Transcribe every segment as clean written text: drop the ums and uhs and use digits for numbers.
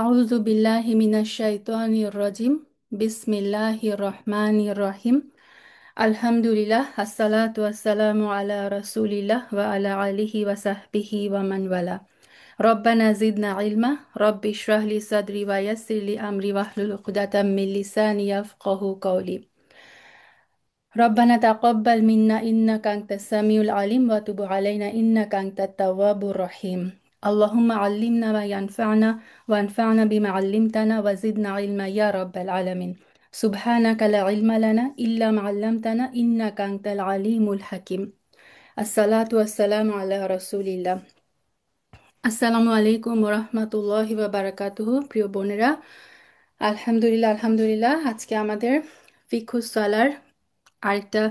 আউযু বিল্লাহি মিনাশ শাইতানির রাজিম। বিসমিল্লাহির রহমানির রহিম। আলহামদুলিল্লাহ, আসসালাতু ওয়াসসালামু আলা রাসূলিল্লাহ ওয়া আলা আলিহি ওয়া সাহবিহি ওয়া মান ওয়ালা। রব্বানা জিদনা ইলমা, রব্বি ইশরাহ লি সাদরি ওয়া ইয়াসসির লি আমরি ওয়াহলুল উকদাতাম মিন লিসানি ইয়াফকাহু কওলি। রব্বানা তাকাব্বাল মিন্না ইন্নাকা আনতাস সামিউল আলিম ওয়া তুব আলাইনা ইন্নাকা আনতাত তাওয়াবুর রহিম। আল্লাহুম্মা আল্লিমনা মা ইয়ানফা'না ওয়ানফা'না বিমা আল্লিমতানা ওয়া জিদনা ইলমা ইয়া রাব্বাল আলামিন। সুবহানাকা লা ইলমা লানা ইল্লা মা আল্লামতানা ইন্নাকা আনতাল আলিমুল হাকিম। আসসালাতু ওয়াসসালামু আলা রাসূলিল্লাহ। আসসালামু আলাইকুম ওয়া রাহমাতুল্লাহি ওয়া বারাকাতুহু। প্রিয় বোনেরা, আলহামদুলিল্লাহ আলহামদুলিল্লাহ, আজকে আমাদের ফিকহুস সালার আরেকটা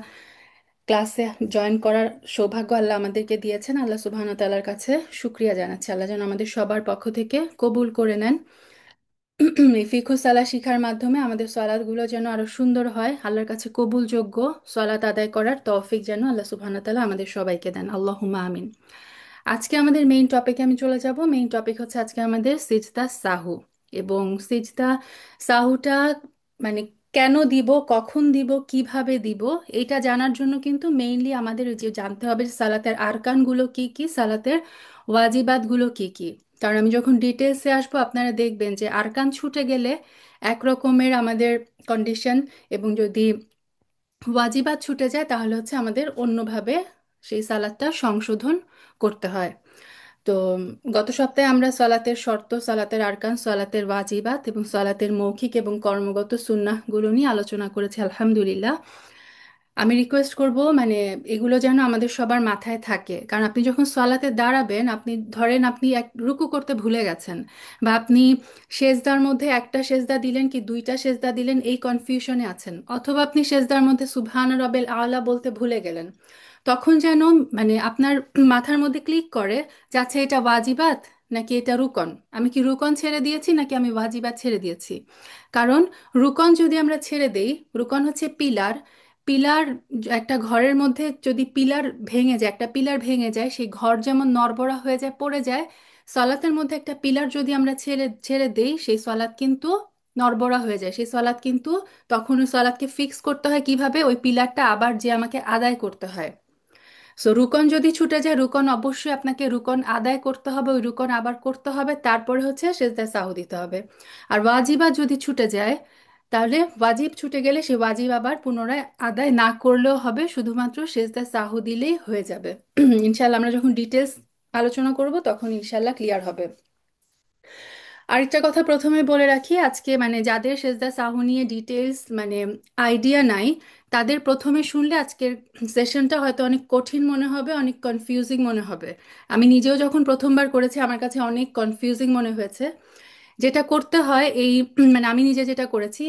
ক্লাসে জয়েন করার সৌভাগ্য আল্লাহ আমাদেরকে দিয়েছেন। আল্লাহ সুবহানাহু ওয়া তাআলার কাছে শুকরিয়া জানাচ্ছি। আল্লাহ যেন আমাদের সবার পক্ষ থেকে কবুল করে নেন। এই ফিকহুস সালাহ শিখার মাধ্যমে আমাদের সালাতগুলো যেন আরো সুন্দর হয়, আল্লাহর কাছে কবুলযোগ্য সালাত আদায় করার তৌফিক যেন আল্লাহ সুবহানাহু ওয়া তাআলা আমাদের সবাইকে দেন। আল্লাহুম্মা আমিন। আজকে আমাদের মেইন টপিকে আমি চলে যাব। মেইন টপিক হচ্ছে আজকে আমাদের সিজদা সাহু। এবং সিজদা সাহুটা মানে কেন দিব, কখন দিব, কিভাবে দিব, এটা জানার জন্য কিন্তু মেইনলি আমাদের ওই যে জানতে হবে যে সালাতের আরকানগুলো কি কি, সালাতের ওয়াজিবাতগুলো কি কি। কারণ আমি যখন ডিটেলসে আসবো আপনারা দেখবেন যে আরকান ছুটে গেলে এক রকমের আমাদের কন্ডিশন, এবং যদি ওয়াজিবাত ছুটে যায় তাহলে হচ্ছে আমাদের অন্যভাবে সেই সালাতটা সংশোধন করতে হয়। তো গত সপ্তাহে আমরা সালাতের শর্ত, সালাতের আরকান, সালাতের ওয়াজিবাত এবং সালাতের মৌখিক এবং কর্মগত সুন্নাহগুলো নিয়ে আলোচনা করেছি আলহামদুলিল্লাহ। আমি রিকোয়েস্ট করব মানে এগুলো যেন আমাদের সবার মাথায় থাকে, কারণ আপনি যখন সালাতে দাঁড়াবেন, আপনি ধরেন আপনি এক রুকু করতে ভুলে গেছেন, বা আপনি সেজদার মধ্যে একটা সেজদা দিলেন কি দুইটা সেজদা দিলেন এই কনফিউশনে আছেন, অথবা আপনি সেজদার মধ্যে সুবহান রবেল আলা বলতে ভুলে গেলেন, তখন যেন মানে আপনার মাথার মধ্যে ক্লিক করে যে আচ্ছা এটা ওয়াজিবাত নাকি এটা রুকন, আমি কি রুকন ছেড়ে দিয়েছি নাকি আমি ওয়াজিবাত ছেড়ে দিয়েছি। কারণ রুকন যদি আমরা ছেড়ে দেই, রুকন হচ্ছে পিলার। পিলার, একটা ঘরের মধ্যে যদি পিলার ভেঙে যায়, একটা পিলার ভেঙে যায়, সেই ঘর যেমন নড়বড়া হয়ে যায়, পড়ে যায়, সলাতের মধ্যে একটা পিলার যদি আমরা ছেড়ে ছেড়ে দেই, সেই সলাৎ কিন্তু নড়বড়া হয়ে যায়, সেই সলাৎ কিন্তু তখন ওই সলাৎকে ফিক্স করতে হয় কিভাবে, ওই পিলারটা আবার যে আমাকে আদায় করতে হয়। সো রুকন যদি ছুটে যায়, রুকন অবশ্যই আপনাকে রুকন আদায় করতে হবে, ওই রুকন আবার করতে হবে, তারপরে হচ্ছে সেজদায় সাহু দিতে হবে। আর ওয়াজিবা যদি ছুটে যায়, তাহলে ওয়াজিব ছুটে গেলে সে ওয়াজিব আবার পুনরায় আদায় না করলেও হবে, শুধুমাত্র সেজদায় সাহু দিলেই হয়ে যাবে। ইনশাল্লাহ আমরা যখন ডিটেলস আলোচনা করব তখন ইনশাল্লাহ ক্লিয়ার হবে। আরেকটা কথা প্রথমে বলে রাখি, আজকে মানে যাদের সেজদা সাহু নিয়ে ডিটেলস মানে আইডিয়া নাই, তাদের প্রথমে শুনলে আজকের সেশনটা হয়তো অনেক কঠিন মনে হবে, অনেক কনফিউজিং মনে হবে। আমি নিজেও যখন প্রথমবার করেছি আমার কাছে অনেক কনফিউজিং মনে হয়েছে। যেটা করতে হয় এই মানে আমি নিজে যেটা করেছি,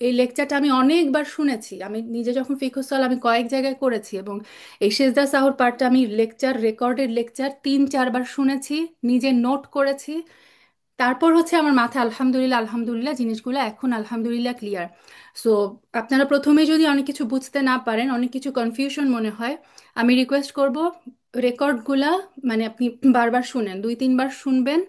এই লেকচারটা আমি অনেকবার শুনেছি, আমি নিজে যখন ফিকহুসল আমি কয়েক জায়গায় করেছি, এবং এই সেজদা সাহুর পার্টটা আমি লেকচার, রেকর্ডেড লেকচার 3-4 বার শুনেছি, নিজে নোট করেছি। তারপর হচ্ছে আমার মাথায় আলহামদুলিল্লাহ আলহামদুলিল্লাহ জিনিসগুলো এখন আলহামদুলিল্লাহ ক্লিয়ার। সো আপনারা প্রথমে যদি অনেক কিছু বুঝতে না পারেন, অনেক কিছু কনফিউশন মনে হয়, আমি রিকোয়েস্ট করব রেকর্ডগুলা মানে আপনি বারবার শুনেন, 2-3 বার শুনবেন,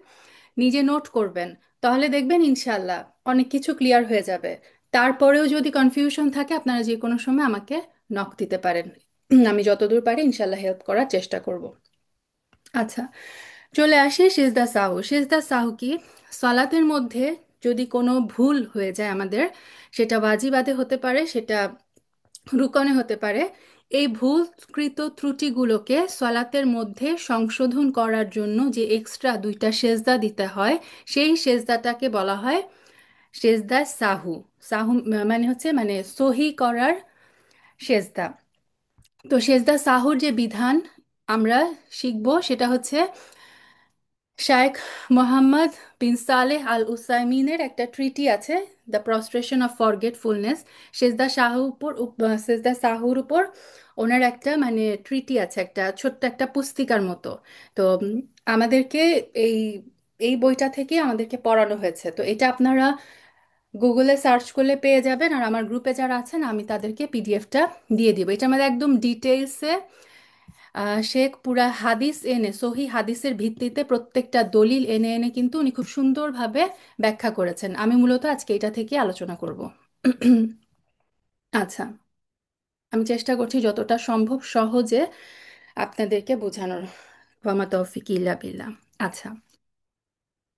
নিজে নোট করবেন, তাহলে দেখবেন ইনশাল্লাহ অনেক কিছু ক্লিয়ার হয়ে যাবে। তারপরেও যদি কনফিউশন থাকে আপনারা যে কোনো সময় আমাকে নক দিতে পারেন, আমি যতদূর পারি ইনশাল্লাহ হেল্প করার চেষ্টা করব। আচ্ছা, চলে আসি সিজদা সাহু। সিজদা সাহু কি? সালাতের মধ্যে যদি কোনো ভুল হয়ে যায় আমাদের, সেটা ওয়াজিবাদে হতে পারে, সেটা রুকনে হতে পারে, এই ভুলকৃত ত্রুটিগুলোকে সালাতের মধ্যে সংশোধন করার জন্য যে এক্সট্রা দুইটা সেজদা দিতে হয়, সেই সেজদাটাকে বলা হয় সেজদা সাহু। সাহু মানে হচ্ছে মানে সহি করার সেজদা। তো সেজদা সাহুর যে বিধান আমরা শিখবো সেটা হচ্ছে শায়েখ মোহাম্মদ বিন সালেহ আল উসাইমিনের একটা ট্রিটি আছে, দ্য প্রস্ট্রেশন অফ ফরগেটফুলনেস। সেজদা সাহুর উপর ওনার একটা মানে ট্রিটি আছে, একটা ছোট্ট একটা পুস্তিকার মতো। তো আমাদেরকে এই এই বইটা থেকে আমাদেরকে পড়ানো হয়েছে। তো এটা আপনারা গুগলে সার্চ করলে পেয়ে যাবেন, আর আমার গ্রুপে যারা আছেন আমি তাদেরকে পিডিএফটা দিয়ে দিব। এটা আমাদের একদম ডিটেলসে শেখ পুরা হাদিস এনে সহি হাদিসের ভিত্তিতে প্রত্যেকটা দলিল এনে এনে কিন্তু উনি খুব সুন্দরভাবে ব্যাখ্যা করেছেন। আমি মূলত আজকে এটা থেকে আলোচনা করব। আচ্ছা, আমি চেষ্টা করছি যতটা সম্ভব সহজে আপনাদেরকে বোঝানোর। ওয়ামা তৌফিক ইল্লা বিল্লাহ। আচ্ছা,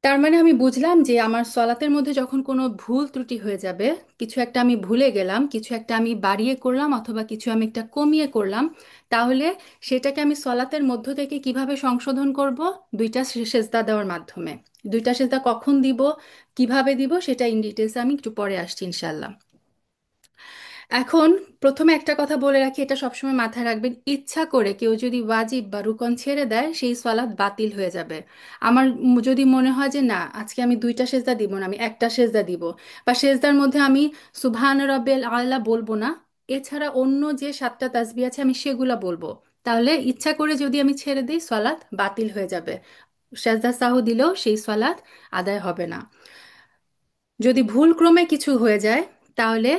তার মানে আমি বুঝলাম যে আমার সলাতের মধ্যে যখন কোনো ভুল ত্রুটি হয়ে যাবে, কিছু একটা আমি ভুলে গেলাম, কিছু একটা আমি বাড়িয়ে করলাম অথবা কিছু আমি একটা কমিয়ে করলাম, তাহলে সেটাকে আমি সলাতের মধ্য থেকে কিভাবে সংশোধন করব? দুইটা সেজদা দেওয়ার মাধ্যমে। দুইটা সেজদা কখন দিব, কিভাবে দিব, সেটা ইন ডিটেলস আমি একটু পরে আসছি ইনশাল্লাহ। এখন প্রথমে একটা কথা বলে রাখি, এটা সবসময় মাথায় রাখবেন, ইচ্ছা করে কেউ যদি ওয়াজিব বা রুকন ছেড়ে দেয় সেই সালাত বাতিল হয়ে যাবে। আমার যদি মনে হয় যে না, আজকে আমি দুইটা সেজদা দিব না, আমি একটা সেজদা দিব, বা সেজদার মধ্যে আমি সুবহান রাব্বিল আলা বলবো না, এছাড়া অন্য যে 7টা তাসবিহ আছে আমি সেগুলা বলবো, তাহলে ইচ্ছা করে যদি আমি ছেড়ে দিই সালাত বাতিল হয়ে যাবে। সেজদা সাহু দিলেও সেই সালাত আদায় হবে না। যদি ভুল ক্রমে কিছু হয়ে যায়, তাহলে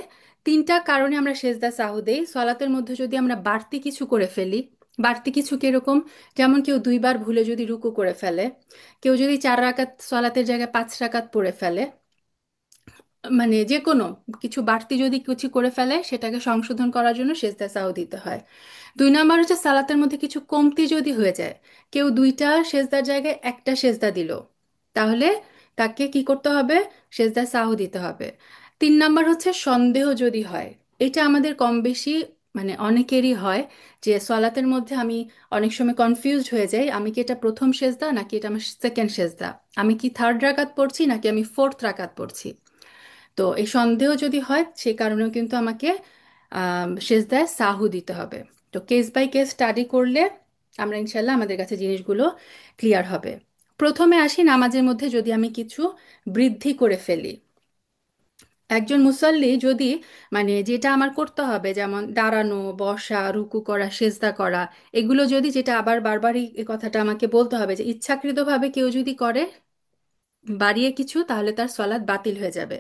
তিনটা কারণে আমরা সেজদা সাহু দেই সলাতের মধ্যে। যদি আমরা বাড়তি কিছু করে ফেলি, বাড়তি কিছু কিরকম, যেমন কেউ দুইবার ভুলে যদি রুকু করে ফেলে, কেউ যদি 4 রাকাত সলাতের জায়গায় 5 রাকাত পড়ে ফেলে, মানে যে কোনো কিছু বাড়তি যদি কিছু করে ফেলে, সেটাকে সংশোধন করার জন্য সেজদা সাহু দিতে হয়। 2 নাম্বার হচ্ছে সালাতের মধ্যে কিছু কমতি যদি হয়ে যায়, কেউ দুইটা সেজদার জায়গায় একটা সেজদা দিল, তাহলে তাকে কি করতে হবে? সেজদা সাহু দিতে হবে। 3 নাম্বার হচ্ছে সন্দেহ যদি হয়, এটা আমাদের কম বেশি মানে অনেকেরই হয়, যে সলাতের মধ্যে আমি অনেক সময় কনফিউজড হয়ে যাই, আমি কি এটা প্রথম সেজদা নাকি এটা আমার সেকেন্ড সেজদা, আমি কি 3rd রাকাত পড়ছি নাকি আমি 4th রাকাত পড়ছি। তো এই সন্দেহ যদি হয়, সে কারণেও কিন্তু আমাকে সেজদায় সাহু দিতে হবে। তো কেস বাই কেস স্টাডি করলে আমরা ইনশাল্লাহ আমাদের কাছে জিনিসগুলো ক্লিয়ার হবে। প্রথমে আসি নামাজের মধ্যে যদি আমি কিছু বৃদ্ধি করে ফেলি। একজন মুসল্লি যদি মানে যেটা আমার করতে হবে, যেমন দাঁড়ানো, বসা, রুকু করা, সেজদা করা, এগুলো যদি, যেটা আবার বারবারই এই কথাটা আমাকে বলতে হবে, যে ইচ্ছাকৃতভাবে কেউ যদি করে বাড়িয়ে কিছু, তাহলে তার সলাৎ বাতিল হয়ে যাবে।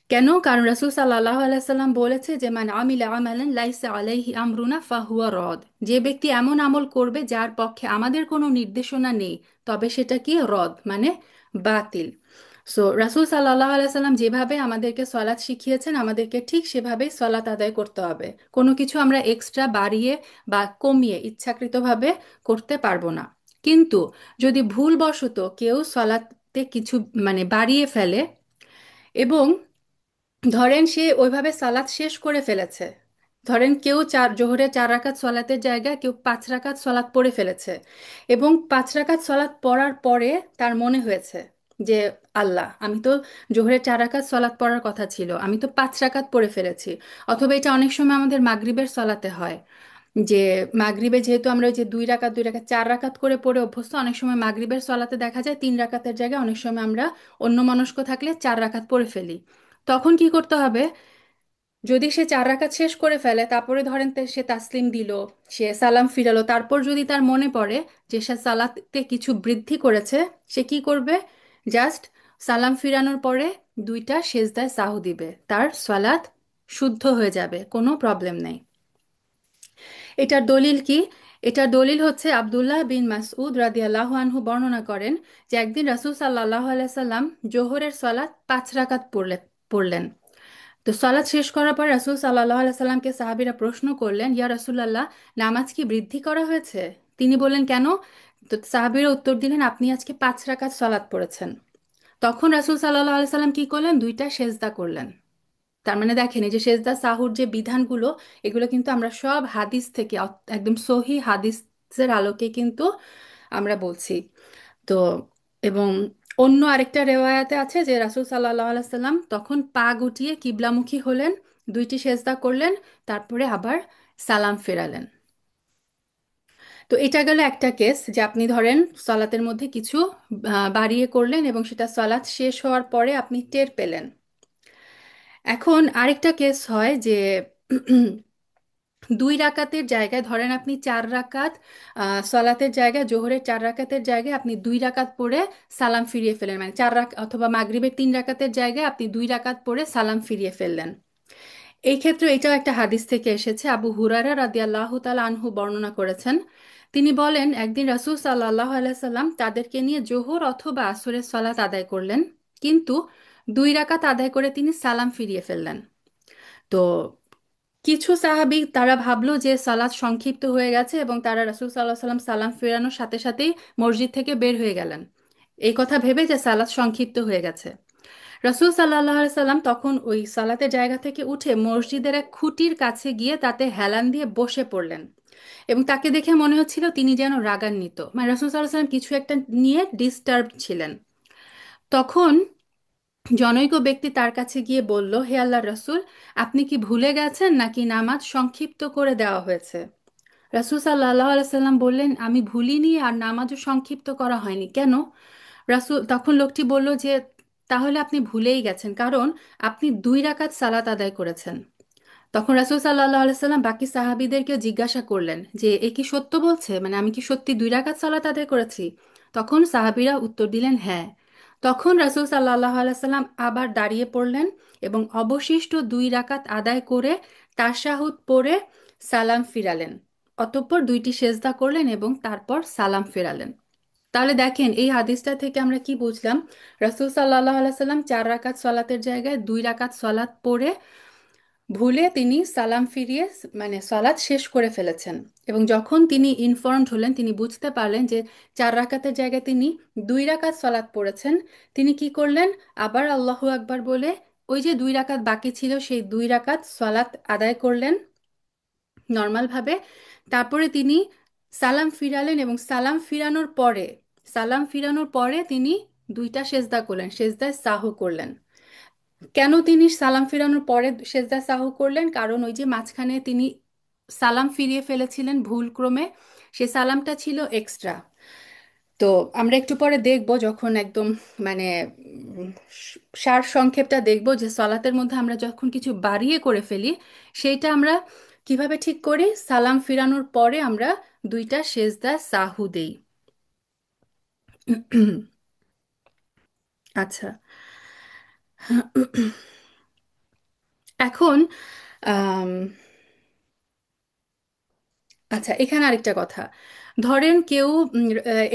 কেন? কারণ রাসূল সাল্লাল্লাহু আলাইহি সাল্লাম বলেছে যে মান আমিলা আমালান লাইসা আলাইহি আমরুনা ফাহুয়া রদ। যে ব্যক্তি এমন আমল করবে যার পক্ষে আমাদের কোনো নির্দেশনা নেই, তবে সেটা কি? রদ, মানে বাতিল। সো রাসূল সাল্লাল্লাহু আলাইহি সাল্লাম যেভাবে আমাদেরকে সলাৎ শিখিয়েছেন, আমাদেরকে ঠিক সেভাবেই সলাৎ আদায় করতে হবে। কোনো কিছু আমরা এক্সট্রা বাড়িয়ে বা কমিয়ে ইচ্ছাকৃতভাবে করতে পারবো না। কিন্তু যদি ভুলবশত কেউ সলাতে কিছু মানে বাড়িয়ে ফেলে, এবং ধরেন সে ওইভাবে সালাত শেষ করে ফেলেছে, ধরেন কেউ জোহরে 4 রাকাত সলাতের জায়গায় কেউ 5 রাকাত সলাত পড়ে ফেলেছে, এবং 5 রাকাত সলাত পড়ার পরে তার মনে হয়েছে যে আল্লাহ, আমি তো জোহরে 4 রাকাত সলাত পড়ার কথা ছিল, আমি তো 5 রাকাত পড়ে ফেলেছি। অথবা এটা অনেক সময় আমাদের মাগরিবের সলাতে হয়, যে মাগরিবে যেহেতু আমরা ওই যে 2 রাকাত 2 রাকাত 4 রাকাত করে পড়ে অভ্যস্ত, অনেক সময় মাগরিবের সলাতে দেখা যায় 3 রাকাতের জায়গায় অনেক সময় আমরা অন্যমনস্ক থাকলে 4 রাকাত পড়ে ফেলি। তখন কি করতে হবে? যদি সে 4 রাকাত শেষ করে ফেলে, তারপরে ধরেন সে তাসলিম দিল, সে সালাম ফিরালো, তারপর যদি তার মনে পড়ে যে সে সালাতে কিছু বৃদ্ধি করেছে, সে কি করবে? জাস্ট সালাম ফিরানোর পরে দুইটা সেজদায় সাহু দিবে, তার সালাত শুদ্ধ হয়ে যাবে, কোনো প্রবলেম নেই। এটার দলিল কি? এটার দলিল হচ্ছে আব্দুল্লাহ বিন মাসউদ রাদিয়াল্লাহু আনহু বর্ণনা করেন যে একদিন রাসূল সাল্লাল্লাহু আলাইহি সাল্লাম জোহরের সালাত 5 রাকাত পড়লেন। তো সালাত শেষ করার পর রাসূল সাল্লাল্লাহু আলাইহি সাল্লামকে সাহাবীরা প্রশ্ন করলেন, ইয়া রাসূলুল্লাহ, নামাজ কি বৃদ্ধি করা হয়েছে? তিনি বললেন, কেন? তো সাহাবীরা উত্তর দিলেন, আপনি আজকে 5 রাকাত সালাত পড়েছেন। তখন রাসূল সাল্লাল্লাহু আলাইহি সাল্লাম কি করলেন? দুইটা সেজদা করলেন। তার মানে দেখেন, এই যে সেজদা সাহুর যে বিধানগুলো, এগুলো কিন্তু আমরা সব হাদিস থেকে একদম সহি হাদিসের আলোকে কিন্তু আমরা বলছি। তো এবং অন্য আরেকটা রেওয়ায়াতে আছে যে রাসূল সাল্লাল্লাহু আলাইহি সাল্লাম তখন পা গুটিয়ে কিবলামুখী হলেন, দুইটি সেজদা করলেন, তারপরে আবার সালাম ফেরালেন। তো এটা গেল একটা কেস, যে আপনি ধরেন সালাতের মধ্যে কিছু বাড়িয়ে করলেন এবং সেটা সালাত শেষ হওয়ার পরে আপনি টের পেলেন। এখন আরেকটা কেস হয় যে 2 রাকাতের জায়গায়, ধরেন আপনি 4 রাকাত সলাতের জায়গায়, জোহরের 4 রাকাতের জায়গায় আপনি 2 রাকাত পড়ে সালাম ফিরিয়ে ফেলেন, মানে 4 রাকাত, অথবা মাগরিবের 3 রাকাতের জায়গায় আপনি 2 রাকাত পড়ে সালাম ফিরিয়ে ফেললেন। এই ক্ষেত্রে এটাও একটা হাদিস থেকে এসেছে, আবু হুরায়রা রাদিয়াল্লাহু তাআলা আনহু বর্ণনা করেছেন। তিনি বলেন, একদিন রাসূল সাল্লাল্লাহু আলাইহি সাল্লাম তাদেরকে নিয়ে জোহর অথবা আসরের সালাত আদায় করলেন, কিন্তু 2 রাকাত আদায় করে তিনি সালাম ফিরিয়ে ফেললেন। তো কিছু সাহাবী তারা ভাবলো যে সালাত সংক্ষিপ্ত হয়ে গেছে এবং তারা রাসূল সাল্লাল্লাহু আলাইহি সাল্লাম সালাম ফেরানোর সাথে সাথেই মসজিদ থেকে বের হয়ে গেলেন, এই কথা ভেবে যে সালাত সংক্ষিপ্ত হয়ে গেছে। রাসূল সাল্লাল্লাহু আলাইহি সাল্লাম তখন ওই সালাতের জায়গা থেকে উঠে মসজিদের এক খুঁটির কাছে গিয়ে তাতে হেলান দিয়ে বসে পড়লেন, এবং তাকে দেখে মনে হচ্ছিল তিনি যেন রাগান্বিত, মানে রাসূল সাল্লাল্লাহু আলাইহি সাল্লাম কিছু একটা নিয়ে ডিস্টার্ব ছিলেন। তখন জনৈক ব্যক্তি তার কাছে গিয়ে বলল, হে আল্লাহর রাসূল, আপনি কি ভুলে গেছেন নাকি নামাজ সংক্ষিপ্ত করে দেওয়া হয়েছে? রাসূল সাল্লাল্লাহু আলাইহি সাল্লাম বললেন, আমি ভুলিনি আর নামাজও সংক্ষিপ্ত করা হয়নি, কেন? তখন লোকটি বলল যে, তাহলে আপনি ভুলেই গেছেন, কারণ আপনি 2 রাকাত সালাত আদায় করেছেন। তখন রাসূল সাল্লাল্লাহু আলাইহি সাল্লাম বাকি সাহাবীদেরকে জিজ্ঞাসা করলেন যে, এ কি সত্য বলছে, মানে আমি কি সত্যি 2 রাকাত সালাত আদায় করেছি? তখন সাহাবীরা উত্তর দিলেন, হ্যাঁ। তখন রাসূল সাল্লাল্লাহু আলাইহি সাল্লাম আবার দাঁড়িয়ে পড়লেন এবং অবশিষ্ট 2 রাকাত আদায় করে তাশাহুদ পড়ে সালাম ফিরালেন। অতঃপর 2টি সেজদা করলেন এবং তারপর সালাম ফেরালেন। তাহলে দেখেন এই হাদিসটা থেকে আমরা কি বুঝলাম, রাসূল সাল্লাল্লাহু আলাইহি সাল্লাম 4 রাকাত সালাতের জায়গায় 2 রাকাত সালাত পড়ে ভুলে তিনি সালাম ফিরিয়ে মানে সালাত শেষ করে ফেলেছেন। এবং যখন তিনি ইনফর্মড হলেন, তিনি বুঝতে পারলেন যে 4 রাকাতের জায়গায় তিনি 2 রাকাত সালাত পড়েছেন, তিনি কি করলেন, আবার আল্লাহু আকবার বলে ওই যে 2 রাকাত বাকি ছিল সেই 2 রাকাত সালাত আদায় করলেন নর্মালভাবে। তারপরে তিনি সালাম ফিরালেন এবং সালাম ফিরানোর পরে তিনি 2টা সেজদা করলেন, সেজদায় সাহু করলেন। কেন তিনি সালাম ফিরানোর পরে সেজদা সাহু করলেন? কারণ ওই যে মাঝখানে তিনি সালাম ফিরিয়ে ফেলেছিলেন ভুলক্রমে, সে সালামটা ছিল এক্সট্রা। তো আমরা একটু পরে দেখব, যখন একদম মানে উম, সার সংক্ষেপটা দেখব যে সালাতের মধ্যে আমরা যখন কিছু বাড়িয়ে করে ফেলি সেইটা আমরা কিভাবে ঠিক করি। সালাম ফিরানোর পরে আমরা 2টা সেজদা সাহু দেই। আচ্ছা, এখন আম, আচ্ছা, এখানে আরেকটা কথা। ধরেন কেউ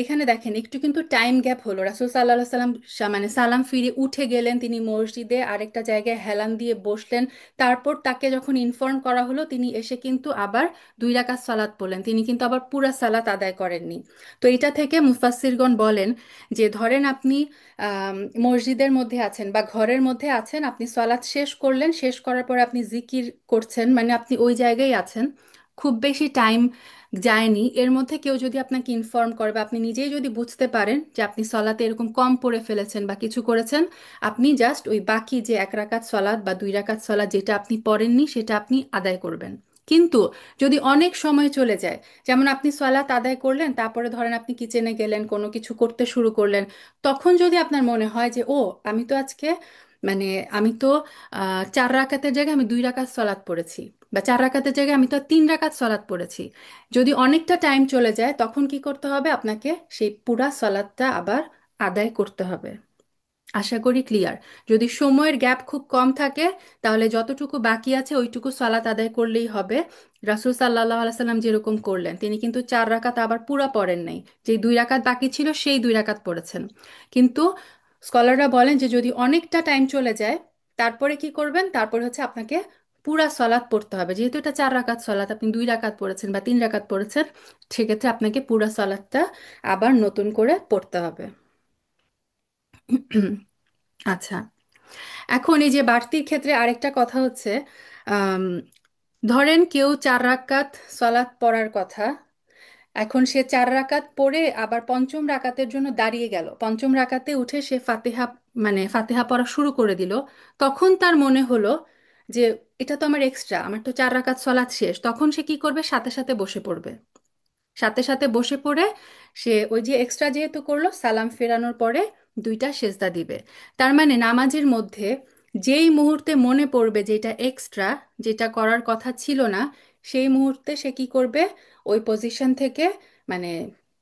এখানে দেখেন একটু কিন্তু টাইম গ্যাপ হলো, রাসূল সাল্লাল্লাহু আলাইহি সাল্লাম মানে সালাম ফিরে উঠে গেলেন, তিনি মসজিদে আরেকটা জায়গায় হেলান দিয়ে বসলেন, তারপর তাকে যখন ইনফর্ম করা হলো তিনি এসে কিন্তু আবার 2 রাকাত সালাত পড়লেন, তিনি কিন্তু আবার পুরা সালাত আদায় করেননি। তো এটা থেকে মুফাসসিরগণ বলেন যে ধরেন আপনি আম, মসজিদের মধ্যে আছেন বা ঘরের মধ্যে আছেন, আপনি সালাত শেষ করলেন, শেষ করার পর আপনি জিকির করছেন, মানে আপনি ওই জায়গায় আছেন, খুব বেশি টাইম যায়নি, এর মধ্যে কেউ যদি আপনাকে ইনফর্ম করে বা আপনি নিজেই যদি বুঝতে পারেন যে আপনি সলাতে এরকম কম পড়ে ফেলেছেন বা কিছু করেছেন, আপনি জাস্ট ওই বাকি যে 1 রাকাত সলাত বা 2 রাকাত সলাত যেটা আপনি পড়েননি সেটা আপনি আদায় করবেন। কিন্তু যদি অনেক সময় চলে যায়, যেমন আপনি সলাত আদায় করলেন, তারপরে ধরেন আপনি কিচেনে গেলেন, কোনো কিছু করতে শুরু করলেন, তখন যদি আপনার মনে হয় যে ও আমি তো আজকে মানে আমি তো 4 রাকাতের জায়গায় আমি 2 রাকাত সলাৎ পড়েছি, বা 4 রাকাতের জায়গায় আমি তো 3 রাকাত সলাৎ পড়েছি, যদি অনেকটা টাইম চলে যায় তখন কি করতে হবে, আপনাকে সেই পুরা সলাৎটা আবার আদায় করতে হবে। আশা করি ক্লিয়ার। যদি সময়ের গ্যাপ খুব কম থাকে তাহলে যতটুকু বাকি আছে ওইটুকু সালাত আদায় করলেই হবে। রাসূল সাল্লাল্লাহু আলাইহি সাল্লাম যেরকম করলেন, তিনি কিন্তু 4 রাকাত আবার পুরা পড়েন নাই, যে 2 রাকাত বাকি ছিল সেই 2 রাকাত পড়েছেন। কিন্তু স্কলাররা বলেন যে যদি অনেকটা টাইম চলে যায় তারপরে কি করবেন, তারপরে হচ্ছে আপনাকে পুরা সলাৎ পড়তে হবে, যেহেতু এটা 4 রাকাত সলাৎ, আপনি 2 রাকাত পড়েছেন বা 3 রাকাত পড়েছেন, সেক্ষেত্রে আপনাকে পুরা সলাৎটা আবার নতুন করে পড়তে হবে। আচ্ছা, এখন এই যে বাড়তির ক্ষেত্রে আরেকটা কথা হচ্ছে, আম, ধরেন কেউ 4 রাকাত সলাৎ পড়ার কথা, এখন সে 4 রাকাত পড়ে আবার পঞ্চম রাকাতের জন্য দাঁড়িয়ে গেল, পঞ্চম রাকাতে উঠে সে ফাতিহা মানে ফাতিহা পড়া শুরু করে দিল, তখন তার মনে হলো যে এটা তো আমার এক্সট্রা, আমার তো 4 রাকাত সলাৎ শেষ, তখন সে কি করবে, সাথে সাথে বসে পড়বে, সাথে সাথে বসে পড়ে সে ওই যে এক্সট্রা যেহেতু করলো সালাম ফেরানোর পরে 2টা সেজদা দিবে। তার মানে নামাজের মধ্যে যেই মুহূর্তে মনে পড়বে যেটা এক্সট্রা, যেটা করার কথা ছিল না, সেই মুহূর্তে সে কি করবে, ওই পজিশন থেকে মানে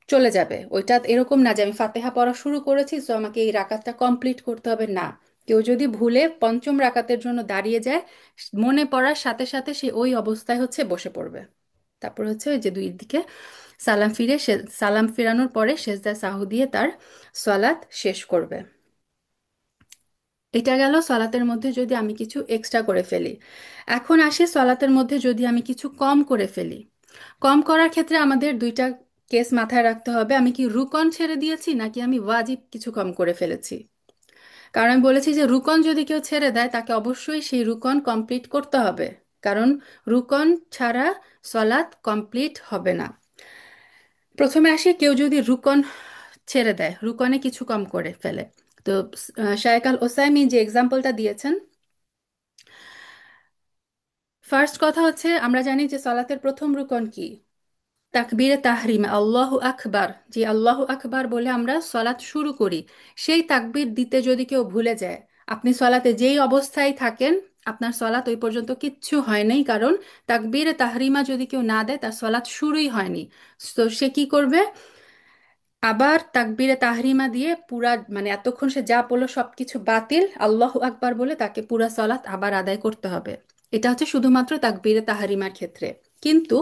চলে যাবে। ওইটা এরকম না যে আমি ফাতেহা পড়া শুরু করেছি তো আমাকে এই রাকাতটা কমপ্লিট করতে হবে, না, কেউ যদি ভুলে পঞ্চম রাকাতের জন্য দাঁড়িয়ে যায়, মনে পড়ার সাথে সাথে সে ওই অবস্থায় হচ্ছে বসে পড়বে। তারপর হচ্ছে ওই যে দুই দিকে সালাম ফিরানোর পরে সেজদায় সাহু দিয়ে তার সালাত শেষ করবে। এটা গেল সলাতের মধ্যে যদি আমি কিছু এক্সট্রা করে ফেলি। এখন আসি সলাতের মধ্যে যদি আমি কিছু কম করে ফেলি। কম করার ক্ষেত্রে আমাদের দুইটা কেস মাথায় রাখতে হবে, আমি কি রুকন ছেড়ে দিয়েছি নাকি আমি ওয়াজিব কিছু কম করে ফেলেছি। কারণ আমি বলেছি যে রুকন যদি কেউ ছেড়ে দেয় তাকে অবশ্যই সেই রুকন কমপ্লিট করতে হবে, কারণ রুকন ছাড়া সলাৎ কমপ্লিট হবে না। প্রথমে আসি, কেউ যদি রুকন ছেড়ে দেয়, রুকনে কিছু কম করে ফেলে, তো শায়েখ আল ওসাইমিন যে এক্সাম্পলটা দিয়েছেন, ফার্স্ট কথা হচ্ছে আমরা জানি যে সলাতের প্রথম রুকন কি, তাকবীরে তাহরিম, আল্লাহু আকবার। যে আল্লাহু আকবার বলে আমরা সলাত শুরু করি, সেই তাকবীর দিতে যদি কেউ ভুলে যায়, আপনি সলাতে যেই অবস্থায় থাকেন আপনার সলাত ওই পর্যন্ত কিচ্ছু হয় নাই, কারণ তাকবীরে তাহরিমা যদি কেউ না দেয় তার সলাত শুরুই হয়নি। তো সে কি করবে, আবার তাকবীরে তাহরিমা দিয়ে পুরা, মানে এতক্ষণ সে যা পড়লো সবকিছু বাতিল, আল্লাহু আকবার বলে তাকে পুরা সলাত আবার আদায় করতে হবে। এটা হচ্ছে শুধুমাত্র তাকবীরে তাহরিমার ক্ষেত্রে। কিন্তু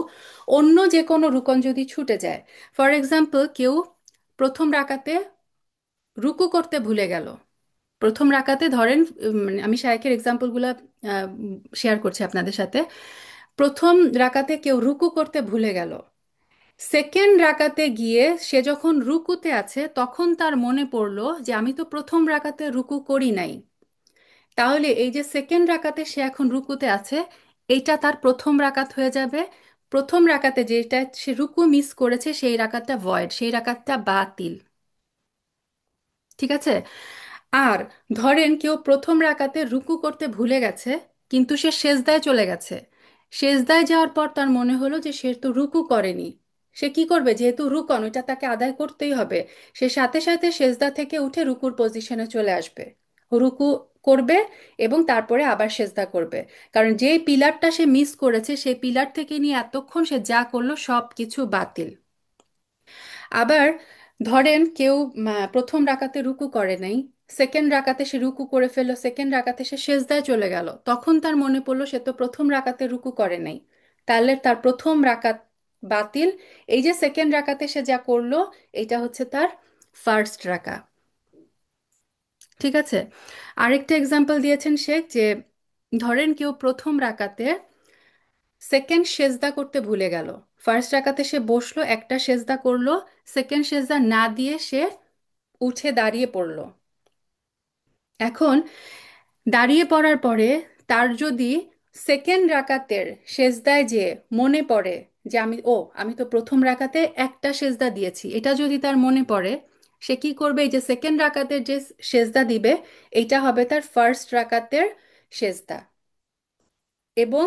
অন্য যে কোনো রুকন যদি ছুটে যায়, ফর এক্সাম্পল কেউ প্রথম রাকাতে রুকু করতে ভুলে গেল। প্রথম রাকাতে ধরেন, মানে আমি শায়েখের এক্সাম্পলগুলো শেয়ার করছি আপনাদের সাথে। প্রথম রাকাতে কেউ রুকু করতে ভুলে গেল, সেকেন্ড রাকাতে গিয়ে সে যখন রুকুতে আছে তখন তার মনে পড়লো যে আমি তো প্রথম রাকাতে রুকু করি নাই। তাহলে এই যে সেকেন্ড রাকাতে সে এখন রুকুতে আছে, এইটা তার প্রথম রাকাত হয়ে যাবে। প্রথম রাকাতে যেটা সে রুকু মিস করেছে সেই রাকাতটা ভয়েড, সেই রাকাতটা বাতিল। ঠিক আছে। আর ধরেন কেউ প্রথম রাকাতে রুকু করতে ভুলে গেছে, কিন্তু সে সেজদায় চলে গেছে। সেজদায় যাওয়ার পর তার মনে হলো যে সে তো রুকু করেনি। সে কি করবে, যেহেতু রুকন ওইটা তাকে আদায় করতেই হবে, সে সাথে সাথে সেজদা থেকে উঠে রুকুর পজিশনে চলে আসবে, রুকু করবে এবং তারপরে আবার সেজদা করবে। কারণ যেই পিলারটা সে মিস করেছে সেই পিলার থেকে নিয়ে এতক্ষণ সে যা করলো সব কিছু বাতিল। আবার ধরেন কেউ প্রথম রাকাতে রুকু করে নাই, সেকেন্ড রাকাতে সে রুকু করে ফেললো, সেকেন্ড রাকাতে সে সেজদায় চলে গেল, তখন তার মনে পড়লো সে তো প্রথম রাকাতে রুকু করে নাই, তাহলে তার প্রথম রাকাত বাতিল। এই যে সেকেন্ড রাকাতে সে যা করলো, এটা হচ্ছে তার ফার্স্ট রাকা। ঠিক আছে। আরেকটা এক্সাম্পল দিয়েছেন শেখ, যে ধরেন কেউ প্রথম রাকাতে সেকেন্ড সেজদা করতে ভুলে গেল। ফার্স্ট রাকাতে সে বসলো, একটা সেজদা করলো, সেকেন্ড সেজদা না দিয়ে সে উঠে দাঁড়িয়ে পড়ল। এখন দাঁড়িয়ে পড়ার পরে তার যদি সেকেন্ড রাকাতের সেজদায় যে মনে পড়ে যে আমি তো প্রথম রাকাতে একটা সেজদা দিয়েছি, এটা যদি তার মনে পড়ে, সে কি করবে, এই যে সেকেন্ড রাকাতের যে সেজদা দিবে এটা হবে তার ফার্স্ট রাকাতের সেজদা। এবং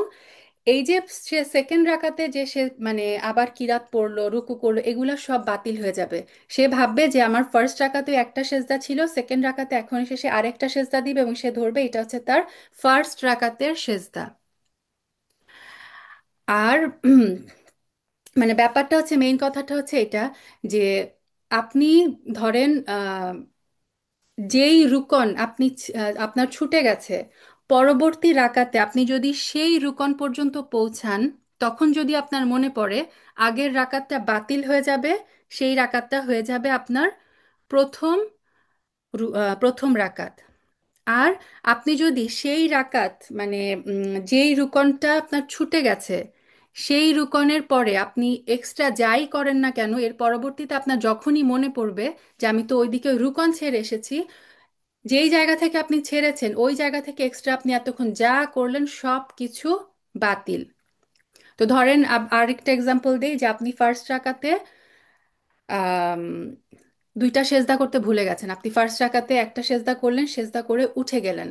এই যে সে সেকেন্ড রাকাতে যে সে মানে আবার কিরাত পড়লো, রুকু করলো, এগুলা সব বাতিল হয়ে যাবে। সে ভাববে যে আমার ফার্স্ট রাকাতে একটা সেজদা ছিল, সেকেন্ড রাকাতে এখন এসে সে আরেকটা সেজদা দিবে এবং সে ধরবে এটা হচ্ছে তার ফার্স্ট রাকাতের সেজদা। আর মানে ব্যাপারটা হচ্ছে, মেইন কথাটা হচ্ছে এটা, যে আপনি ধরেন যেই রুকন আপনার ছুটে গেছে, পরবর্তী রাকাতে আপনি যদি সেই রুকন পর্যন্ত পৌঁছান, তখন যদি আপনার মনে পড়ে, আগের রাকাতটা বাতিল হয়ে যাবে, সেই রাকাতটা হয়ে যাবে আপনার প্রথম প্রথম রাকাত। আর আপনি যদি সেই রাকাত মানে যেই রুকনটা আপনার ছুটে গেছে, সেই রুকনের পরে আপনি এক্সট্রা যাই করেন না কেন, এর পরবর্তীতে আপনার যখনই মনে পড়বে যে আমি তো ওইদিকে ওই রুকন ছেড়ে এসেছি, যেই জায়গা থেকে আপনি ছেড়েছেন ওই জায়গা থেকে এক্সট্রা আপনি এতক্ষণ যা করলেন সব কিছু বাতিল। তো ধরেন আরেকটা এক্সাম্পল দেই, যে আপনি ফার্স্ট রাকাতে আম, দুইটা সেজদা করতে ভুলে গেছেন। আপনি ফার্স্ট রাকাতে একটা সেজদা করলেন, সেজদা করে উঠে গেলেন।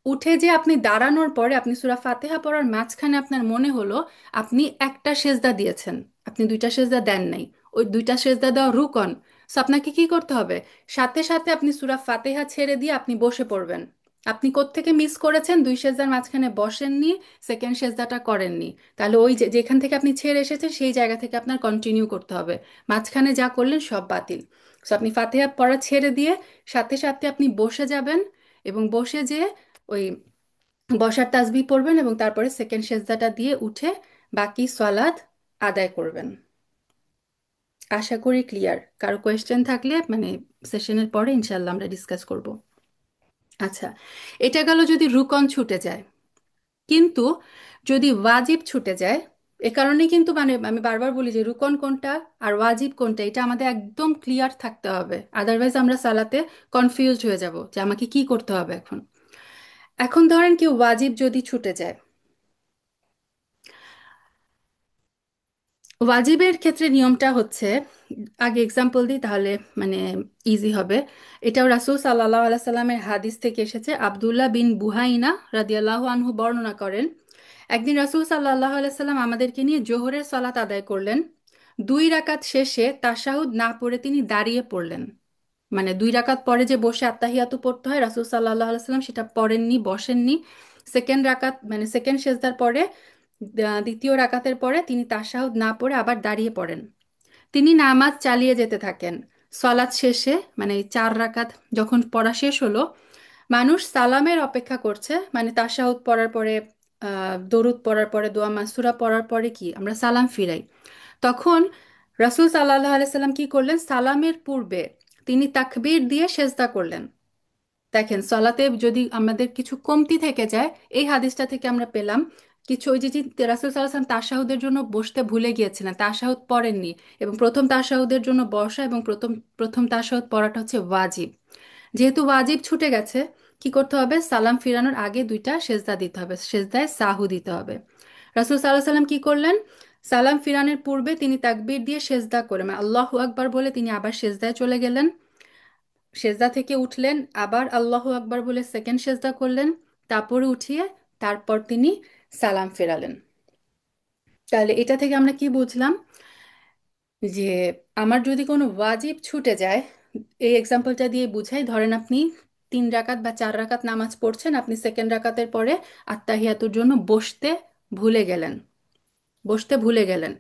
উঠে যে আপনি দাঁড়ানোর পরে আপনি সূরা ফাতিহা পড়ার মাঝখানে আপনার মনে হলো আপনি একটা সেজদা দিয়েছেন, আপনি দুইটা সেজদা দেন নাই। ওই দুইটা সেজদা দেওয়া রুকন। সো আপনাকে কি করতে হবে, সাথে সাথে আপনি সূরা ফাতিহা ছেড়ে দিয়ে আপনি বসে পড়বেন। আপনি কোত্থেকে মিস করেছেন, দুই সেজদার মাঝখানে বসেননি, সেকেন্ড সেজদাটা করেননি, তাহলে ওই যেখান থেকে আপনি ছেড়ে এসেছেন সেই জায়গা থেকে আপনার কন্টিনিউ করতে হবে। মাঝখানে যা করলেন সব বাতিল। সো আপনি ফাতিহা পড়া ছেড়ে দিয়ে সাথে সাথে আপনি বসে যাবেন এবং বসে যে ওই বসার তাসবিহ পড়বেন এবং তারপরে সেকেন্ড সেজদাটা দিয়ে উঠে বাকি সালাত আদায় করবেন। আশা করি ক্লিয়ার। কারো কোয়েশ্চেন থাকলে মানে সেশনের পরে ইনশাল্লাহ আমরা ডিসকাস করব। আচ্ছা, এটা গেল যদি রুকন ছুটে যায়। কিন্তু যদি ওয়াজিব ছুটে যায়, এ কারণে কিন্তু মানে আমি বারবার বলি যে রুকন কোনটা আর ওয়াজিব কোনটা এটা আমাদের একদম ক্লিয়ার থাকতে হবে, আদারওয়াইজ আমরা সালাতে কনফিউজড হয়ে যাব যে আমাকে কি করতে হবে এখন। এখন ধরেন কি ওয়াজিব যদি ছুটে যায়, ওয়াজিবের ক্ষেত্রে নিয়মটা হচ্ছে, আগে এক্সাম্পল দিই তাহলে মানে ইজি হবে। এটাও রাসূল সাল্লাল্লাহু আলাইহি সাল্লামের হাদিস থেকে এসেছে। আব্দুল্লাহ বিন বুহাইনা রাদিয়াল্লাহু আনহু বর্ণনা করেন, একদিন রাসূল সাল্লাল্লাহু আলাইহি সাল্লাম আমাদেরকে নিয়ে জোহরের সালাত আদায় করলেন। 2 রাকাত শেষে তাশাহুদ না পড়ে তিনি দাঁড়িয়ে পড়লেন। মানে 2 রাকাত পরে যে বসে আত্তাহিয়াতু পড়তে হয়, রাসূল সাল্লাল্লাহু আলাইহি সাল্লাম সেটা পড়েননি, বসেননি। সেকেন্ড রাকাত মানে সেকেন্ড সেজদার পরে, দ্বিতীয় রাকাতের পরে তিনি তাশাহুদ না পড়ে আবার দাঁড়িয়ে পড়েন। তিনি নামাজ চালিয়ে যেতে থাকেন। সলাৎ শেষে মানে এই 4 রাকাত যখন পড়া শেষ হলো, মানুষ সালামের অপেক্ষা করছে, মানে তাশাহুদ পড়ার পরে দরুদ পড়ার পরে দোয়া মাসুরা পড়ার পরে কি আমরা সালাম ফিরাই। তখন রাসূল সাল্লাল্লাহু আলাইহি সাল্লাম কি করলেন, সালামের পূর্বে তিনি তাকবীর দিয়ে সেজদা করলেন। দেখেন সলাতে যদি আমাদের কিছু কমতি থেকে যায়, এই হাদিসটা থেকে আমরা পেলাম কিছু, ওই যে যে রাসূল সাল্লাল্লাহু আলাইহি ওয়াসাল্লাম তাশাহুদের জন্য বসতে ভুলে গিয়েছিলেন, তাশাহুদ পড়েননি, এবং প্রথম তাশাহুদের জন্য বসা এবং প্রথম প্রথম তাশাহুদ পড়াটা হচ্ছে ওয়াজিব। যেহেতু ওয়াজিব ছুটে গেছে, কি করতে হবে, সালাম ফিরানোর আগে 2টা সেজদা দিতে হবে, সেজদায় সাহু দিতে হবে। রাসূল সাল্লাল্লাহু আলাইহি সাল্লাম কি করলেন, সালাম ফিরানোর পূর্বে তিনি তাকবীর দিয়ে সেজদা করে মানে আল্লাহু আকবার বলে তিনি আবার সেজদায় চলে গেলেন। সেজদা থেকে উঠলেন, আবার আল্লাহু আকবার বলে সেকেন্ড সেজদা করলেন, তারপরে উঠিয়ে তারপর তিনি সালাম ফেরালেন। তাহলে এটা থেকে আমরা কি বুঝলাম, যে আমার যদি কোনো ওয়াজিব ছুটে যায়, এই এক্সাম্পলটা দিয়ে বুঝাই, ধরেন আপনি 3 রাকাত বা 4 রাকাত নামাজ পড়ছেন, আপনি সেকেন্ড রাকাতের পরে আত্তাহিয়াতুর জন্য ভুলে গেলেন বসতে ভুলে গেলেন।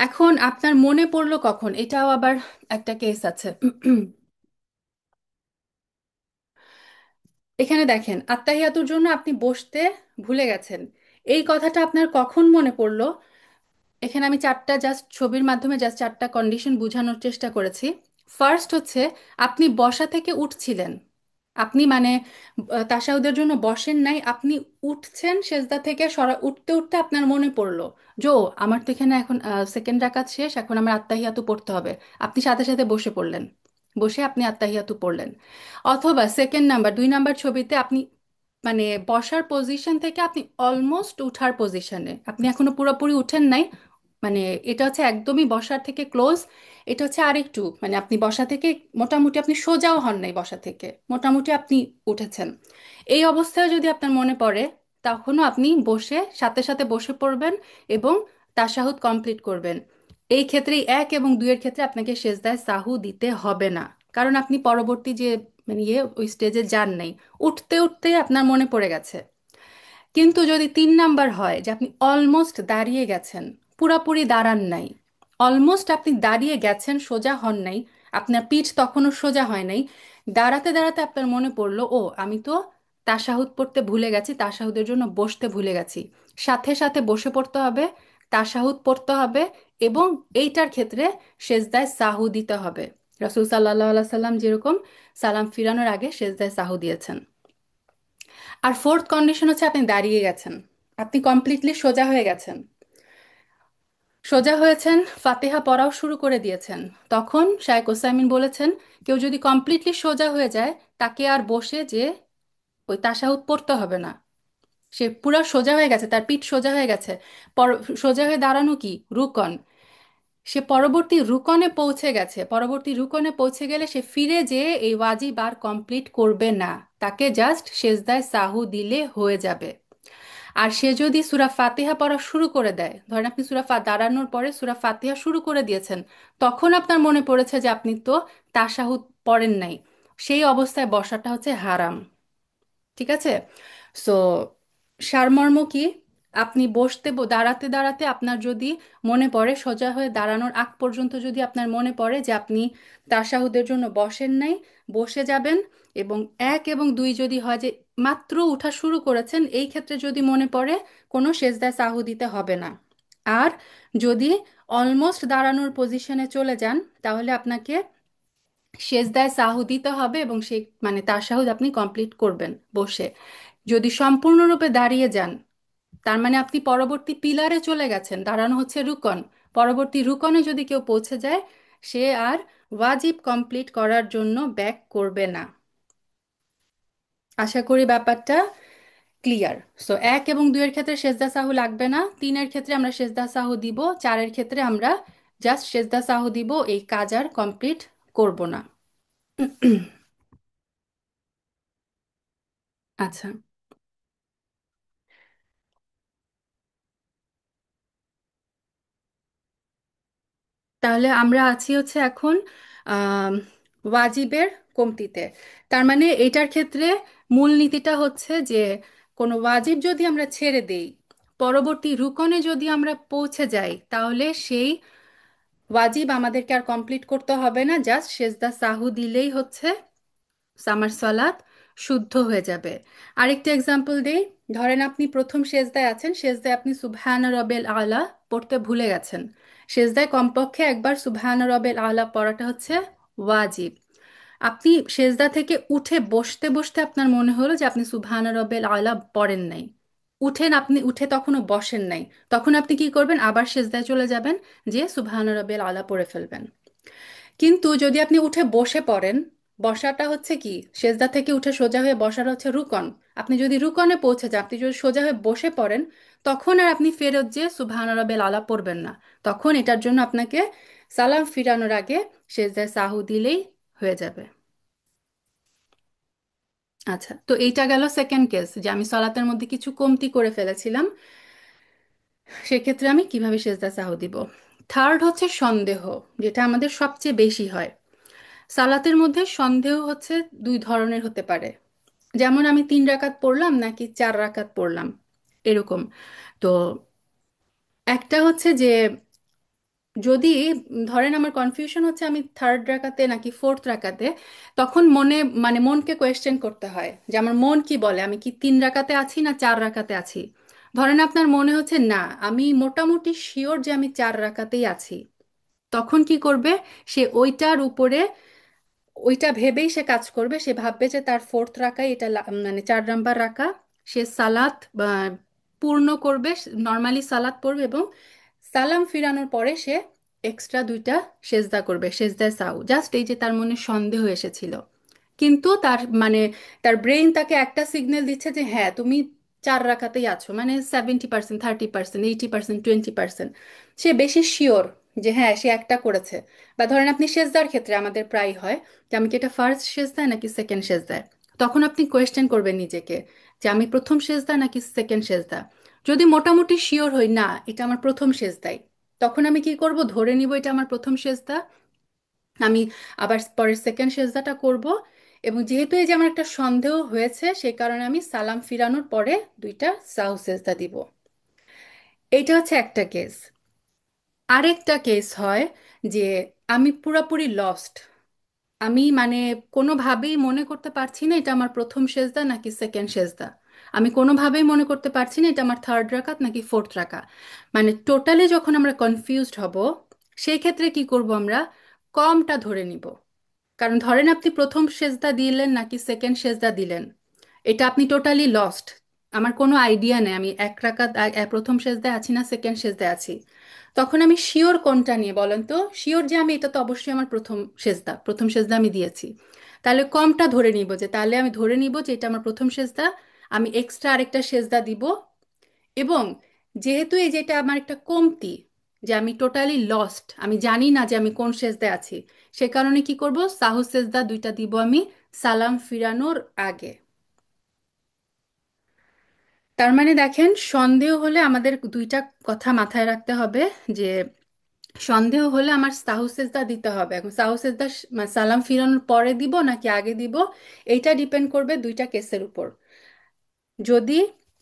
এখন আপনার মনে পড়লো কখন, এটাও আবার একটা কেস আছে। এখানে দেখেন আত্তাহিয়াতুর জন্য আপনি বসতে ভুলে গেছেন, এই কথাটা আপনার কখন মনে পড়লো। এখানে আমি 4টা জাস্ট ছবির মাধ্যমে জাস্ট 4টা কন্ডিশন বোঝানোর চেষ্টা করেছি। ফার্স্ট হচ্ছে, আপনি বসা থেকে উঠছিলেন, আপনি মানে তাশাহুদের জন্য বসেন নাই, আপনি উঠছেন সেজদা থেকে, উঠতে উঠতে আপনার মনে পড়লো যে ও, আমার তো এখানে এখন সেকেন্ড রাকাত শেষ, এখন আমার আত্তাহিয়াতু পড়তে হবে। আপনি সাথে সাথে বসে পড়লেন, বসে আপনি আত্তাহিয়াতু পড়লেন। অথবা সেকেন্ড নাম্বার, 2 নাম্বার ছবিতে আপনি মানে বসার পজিশন থেকে আপনি অলমোস্ট উঠার পজিশনে, আপনি এখনো পুরোপুরি উঠেন নাই, মানে এটা হচ্ছে একদমই বসার থেকে ক্লোজ, এটা হচ্ছে আরেকটু মানে আপনি বসা থেকে মোটামুটি আপনি সোজাও হন নাই, বসা থেকে মোটামুটি আপনি উঠেছেন। এই অবস্থায় যদি আপনার মনে পড়ে, তখনও আপনি বসে সাথে সাথে বসে পড়বেন এবং তাশাহুদ কমপ্লিট করবেন। এই ক্ষেত্রেই 1 এবং 2-এর ক্ষেত্রে আপনাকে সেজদায় সাহু দিতে হবে না, কারণ আপনি পরবর্তী যে মানে ওই স্টেজে যান নাই, উঠতে উঠতে আপনার মনে পড়ে গেছে। কিন্তু যদি 3 নাম্বার হয় যে আপনি অলমোস্ট দাঁড়িয়ে গেছেন, পুরাপুরি দাঁড়ান নাই, অলমোস্ট আপনি দাঁড়িয়ে গেছেন, সোজা হন নাই, আপনার পিঠ তখনও সোজা হয় নাই, দাঁড়াতে দাঁড়াতে আপনার মনে পড়লো ও, আমি তো তাশাহুদ পড়তে ভুলে গেছি, তাশাহুদের জন্য বসতে ভুলে গেছি, সাথে সাথে বসে পড়তে হবে, তাশাহুদ পড়তে হবে, এবং এইটার ক্ষেত্রে সেজদায় সাহু দিতে হবে। রাসূল সাল্লাল্লাহু আলাইহি সাল্লাম যেরকম সালাম ফিরানোর আগে সেজদায় সাহু দিয়েছেন। আর ফোর্থ কন্ডিশন হচ্ছে, আপনি দাঁড়িয়ে গেছেন, আপনি কমপ্লিটলি সোজা হয়ে গেছেন, সোজা হয়েছেন, ফাতিহা পড়াও শুরু করে দিয়েছেন। তখন শায়েখ ওসাইমিন বলেছেন, কেউ যদি কমপ্লিটলি সোজা হয়ে যায়, তাকে আর বসে যে ওই তাশাহুদ পড়তে হবে না, সে পুরা সোজা হয়ে গেছে, তার পিঠ সোজা হয়ে গেছে। সোজা হয়ে দাঁড়ানো কি রুকন, সে পরবর্তী রুকনে পৌঁছে গেছে, পরবর্তী রুকনে পৌঁছে গেলে সে ফিরে যেয়ে এই ওয়াজিব আর কমপ্লিট করবে না, তাকে জাস্ট সেজদায় সাহু দিলে হয়ে যাবে। আর সে যদি সূরা ফাতিহা পড়া শুরু করে দেয়, ধরেন আপনি দাঁড়ানোর পরে সূরা ফাতিহা শুরু করে দিয়েছেন, তখন আপনার মনে পড়েছে যে আপনি তো তাশাহুদ পড়েন নাই, সেই অবস্থায় বসাটা হচ্ছে হারাম। ঠিক আছে? সো সারমর্ম কি, আপনি দাঁড়াতে দাঁড়াতে আপনার যদি মনে পড়ে, সোজা হয়ে দাঁড়ানোর আগ পর্যন্ত যদি আপনার মনে পড়ে যে আপনি তাশাহুদের জন্য বসেন নাই, বসে যাবেন। এবং এক এবং দুই যদি হয় যে মাত্র উঠা শুরু করেছেন, এই ক্ষেত্রে যদি মনে পড়ে, কোনো সেজদায় সাহু দিতে হবে না। আর যদি অলমোস্ট দাঁড়ানোর পজিশনে চলে যান, তাহলে আপনাকে সেজদায় সাহু দিতে হবে এবং সেই মানে তাশাহুদ আপনি কমপ্লিট করবেন বসে। যদি সম্পূর্ণরূপে দাঁড়িয়ে যান, তার মানে আপনি পরবর্তী পিলারে চলে গেছেন, দাঁড়ানো হচ্ছে রুকন। পরবর্তী রুকনে যদি কেউ পৌঁছে যায়, সে আর ওয়াজিব কমপ্লিট করার জন্য ব্যাক করবে না। আশা করি ব্যাপারটা ক্লিয়ার। সো এক এবং দুইয়ের ক্ষেত্রে সেজদা সাহু লাগবে না, তিনের ক্ষেত্রে আমরা সেজদা সাহু দিব, চারের ক্ষেত্রে আমরা জাস্ট সেজদা সাহু দিব, এই কাজ আর কমপ্লিট করব না। আচ্ছা, তাহলে আমরা আছি হচ্ছে এখন আম, ওয়াজিবের কমতিতে। তার মানে এটার ক্ষেত্রে মূলনীতিটা হচ্ছে যে কোনো ওয়াজিব যদি আমরা ছেড়ে দেই, পরবর্তী রুকনে যদি আমরা পৌঁছে যাই, তাহলে সেই ওয়াজিব আমাদেরকে আর কমপ্লিট করতে হবে না, জাস্ট সেজদা সাহু দিলেই হচ্ছে আমার সালাত শুদ্ধ হয়ে যাবে। আরেকটা এক্সাম্পল দেই। ধরেন আপনি প্রথম সেজদায় আছেন, সেজদায় আপনি সুবহান রবেল আলা পড়তে ভুলে গেছেন। সেজদায় কমপক্ষে একবার সুবহান রবেল আলা পড়াটা হচ্ছে ওয়াজিব। আপনি সেজদা থেকে উঠে বসতে বসতে আপনার মনে হলো যে আপনি সুবহান রবেল আলা পড়েন নাই। আপনি উঠে তখনও বসেন নাই। তখন আপনি কি করবেন? আবার সেজদায় চলে যাবেন, যে সুবহান রবেল আলা পড়ে ফেলবেন। কিন্তু যদি আপনি উঠে বসে পড়েন, বসাটা হচ্ছে কি, সেজদা থেকে উঠে সোজা হয়ে বসাটা হচ্ছে রুকন। আপনি যদি রুকনে পৌঁছে যান, আপনি যদি সোজা হয়ে বসে পড়েন, তখন আর আপনি ফেরত যে সুবহান রাব্বিল আলা পড়বেন না। তখন এটার জন্য আপনাকে সালাম ফিরানোর আগে সেজদায় সাহু দিলেই হয়ে যাবে। আচ্ছা, তো এইটা গেল সেকেন্ড কেস, যে আমি সালাতের মধ্যে কিছু কমতি করে ফেলেছিলাম, সেক্ষেত্রে আমি কিভাবে সেজদা সাহু দিব। থার্ড হচ্ছে সন্দেহ, যেটা আমাদের সবচেয়ে বেশি হয়। সালাতের মধ্যে সন্দেহ হচ্ছে দুই ধরনের হতে পারে। যেমন আমি 3 রাকাত পড়লাম নাকি 4 রাকাত পড়লাম, এরকম। তো একটা হচ্ছে যে যদি ধরেন আমার কনফিউশন হচ্ছে আমি থার্ড রাকাতে নাকি ফোর্থ রাকাতে, তখন মনকে কোয়েশ্চেন করতে হয় যে আমার মন কি বলে, আমি কি 3 রাকাতে আছি না 4 রাকাতে আছি। ধরেন আপনার মনে হচ্ছে না, আমি মোটামুটি শিওর যে আমি 4 রাকাতেই আছি। তখন কি করবে? সে ওইটা ভেবেই সে কাজ করবে। সে ভাববে যে তার ফোর্থ রাকাই এটা, মানে 4 নাম্বার রাকা। সে সালাত পূর্ণ করবে, নর্মালি সালাত পড়বে এবং সালাম ফিরানোর পরে সে এক্সট্রা দুইটা সেজদা করবে, সেজদায় সাউ। জাস্ট এই যে তার মনে সন্দেহ এসেছিল, কিন্তু তার ব্রেইন তাকে একটা সিগন্যাল দিচ্ছে যে হ্যাঁ তুমি 4 রাকাতেই আছো, মানে 70%, 30%, 80%, 20%। সে বেশি শিওর যে হ্যাঁ সে একটা করেছে। বা ধরেন আপনি সেজদার ক্ষেত্রে আমাদের প্রায় হয় যে আমি কি এটা ফার্স্ট সেজদায় নাকি সেকেন্ড সেজদায়। তখন আপনি কোয়েশ্চেন করবেন নিজেকে যে আমি প্রথম সেজদা নাকি সেকেন্ড সেজদা। যদি মোটামুটি শিওর হই না এটা আমার প্রথম সেজদাই, তখন আমি কি করব? ধরে নিব এটা আমার প্রথম সেজদা। আমি আবার পরের সেকেন্ড সেজদাটা করব। এবং যেহেতু এই যে আমার একটা সন্দেহ হয়েছে, সেই কারণে আমি সালাম ফিরানোর পরে দুইটা সাহু সেজদা দিব। এইটা হচ্ছে একটা কেস। আরেকটা কেস হয় যে আমি পুরাপুরি লস্ট। আমি কোনোভাবেই মনে করতে পারছি না এটা আমার প্রথম সেজদা নাকি সেকেন্ড সেজদা। আমি কোনোভাবেই মনে করতে পারছি না এটা আমার থার্ড রাকাত নাকি ফোর্থ রাকাত। মানে টোটালি যখন আমরা কনফিউজড হব, সেই ক্ষেত্রে কি করব? আমরা কমটা ধরে নিব। কারণ ধরেন আপনি প্রথম সেজদা দিলেন নাকি সেকেন্ড সেজদা দিলেন, এটা আপনি টোটালি লস্ট। আমার কোনো আইডিয়া নেই আমি 1 রাকাত প্রথম সেজদায় আছি না সেকেন্ড সেজদায় আছি। তখন আমি শিওর কোনটা নিয়ে বলেন তো? শিওর যে আমি এটা তো অবশ্যই আমার প্রথম সেজদা আমি দিয়েছি। তাহলে কমটা ধরে নিব, যে তাহলে আমি ধরে নিব যে এটা আমার প্রথম সেজদা। আমি এক্সট্রা আরেকটা সেজদা দিব। এবং যেহেতু এই যেটা আমার একটা কমতি, যে আমি টোটালি লস্ট, আমি জানি না যে আমি কোন সেজদায় আছি, সে কারণে কি করব? সাহু সেজদা দুইটা দিব আমি সালাম ফিরানোর আগে। তার মানে দেখেন, সন্দেহ হলে আমাদের দুইটা কথা মাথায় রাখতে হবে। যে সন্দেহ হলে আমার সাহু সেজদা দিতে হবে। এখন সাহু সেজদা সালাম ফিরানোর পরে দিব নাকি আগে দিব, এইটা ডিপেন্ড করবে দুইটা কেসের উপর। যদি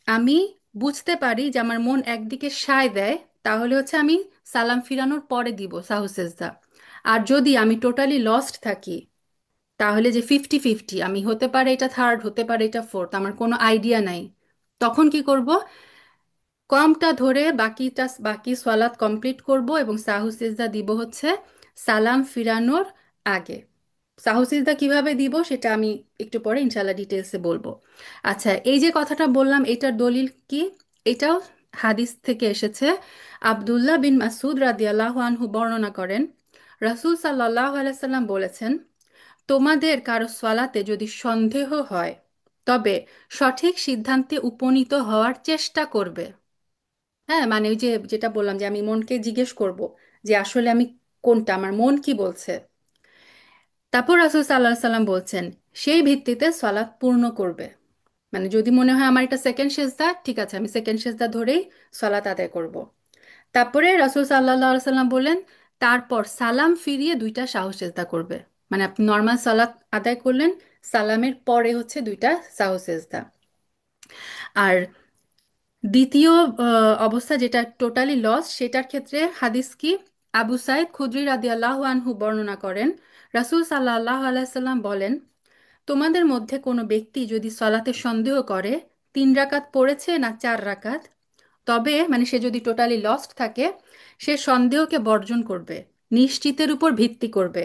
আমি বুঝতে পারি যে আমার মন একদিকে সায় দেয়, তাহলে হচ্ছে আমি সালাম ফিরানোর পরে দিব সাহু সেজদা। আর যদি আমি টোটালি লস্ট থাকি, তাহলে যে ফিফটি ফিফটি, আমি হতে পারে এটা থার্ড, হতে পারে এটা ফোর্থ, আমার কোনো আইডিয়া নাই, তখন কি করব? কমটা ধরে বাকি সালাত কমপ্লিট করব এবং সাহু সিজদা দিব হচ্ছে সালাম ফিরানোর আগে। সাহু সিজদা কিভাবে দিব সেটা আমি একটু পরে ইনশাল্লাহ ডিটেলসে বলবো। আচ্ছা, এই যে কথাটা বললাম এটার দলিল কি? এটাও হাদিস থেকে এসেছে। আব্দুল্লাহ বিন মাসুদ রাদিয়াল্লাহু আনহু বর্ণনা করেন, রাসূল সাল্লাল্লাহু আলাইহি সাল্লাম বলেছেন, তোমাদের কারো সালাতে যদি সন্দেহ হয়, তবে সঠিক সিদ্ধান্তে উপনীত হওয়ার চেষ্টা করবে। হ্যাঁ, মানে ওই যে যেটা বললাম যে আমি মনকে জিজ্ঞেস করব যে আসলে আমি কোনটা, আমার মন কি বলছে। তারপর রাসূল সাল্লাল্লাহু আলাইহি সাল্লাম বলছেন, সেই ভিত্তিতে সালাত পূর্ণ করবে। মানে যদি মনে হয় আমার এটা সেকেন্ড সেজদা, ঠিক আছে, আমি সেকেন্ড সেজদা ধরেই সালাত আদায় করব। তারপরে রাসূল সাল্লাল্লাহু আলাইহি সাল্লাম বললেন, তারপর সালাম ফিরিয়ে দুইটা সাহু সেজদা করবে। মানে আপনি নর্মাল সালাত আদায় করলেন, সালামের পরে হচ্ছে দুইটা সাহু সেজদা। আর দ্বিতীয় অবস্থা যেটা টোটালি লস, সেটার ক্ষেত্রে হাদিস কি? আবু সাইদ খুদরি রাদিয়াল্লাহু আনহু বর্ণনা করেন, রাসূল সাল্লাল্লাহু আলাইহি সাল্লাম বলেন, তোমাদের মধ্যে কোনো ব্যক্তি যদি সলাতে সন্দেহ করে 3 রাকাত পড়েছে না 4 রাকাত, তবে মানে সে যদি টোটালি লস্ট থাকে, সে সন্দেহকে বর্জন করবে, নিশ্চিতের উপর ভিত্তি করবে।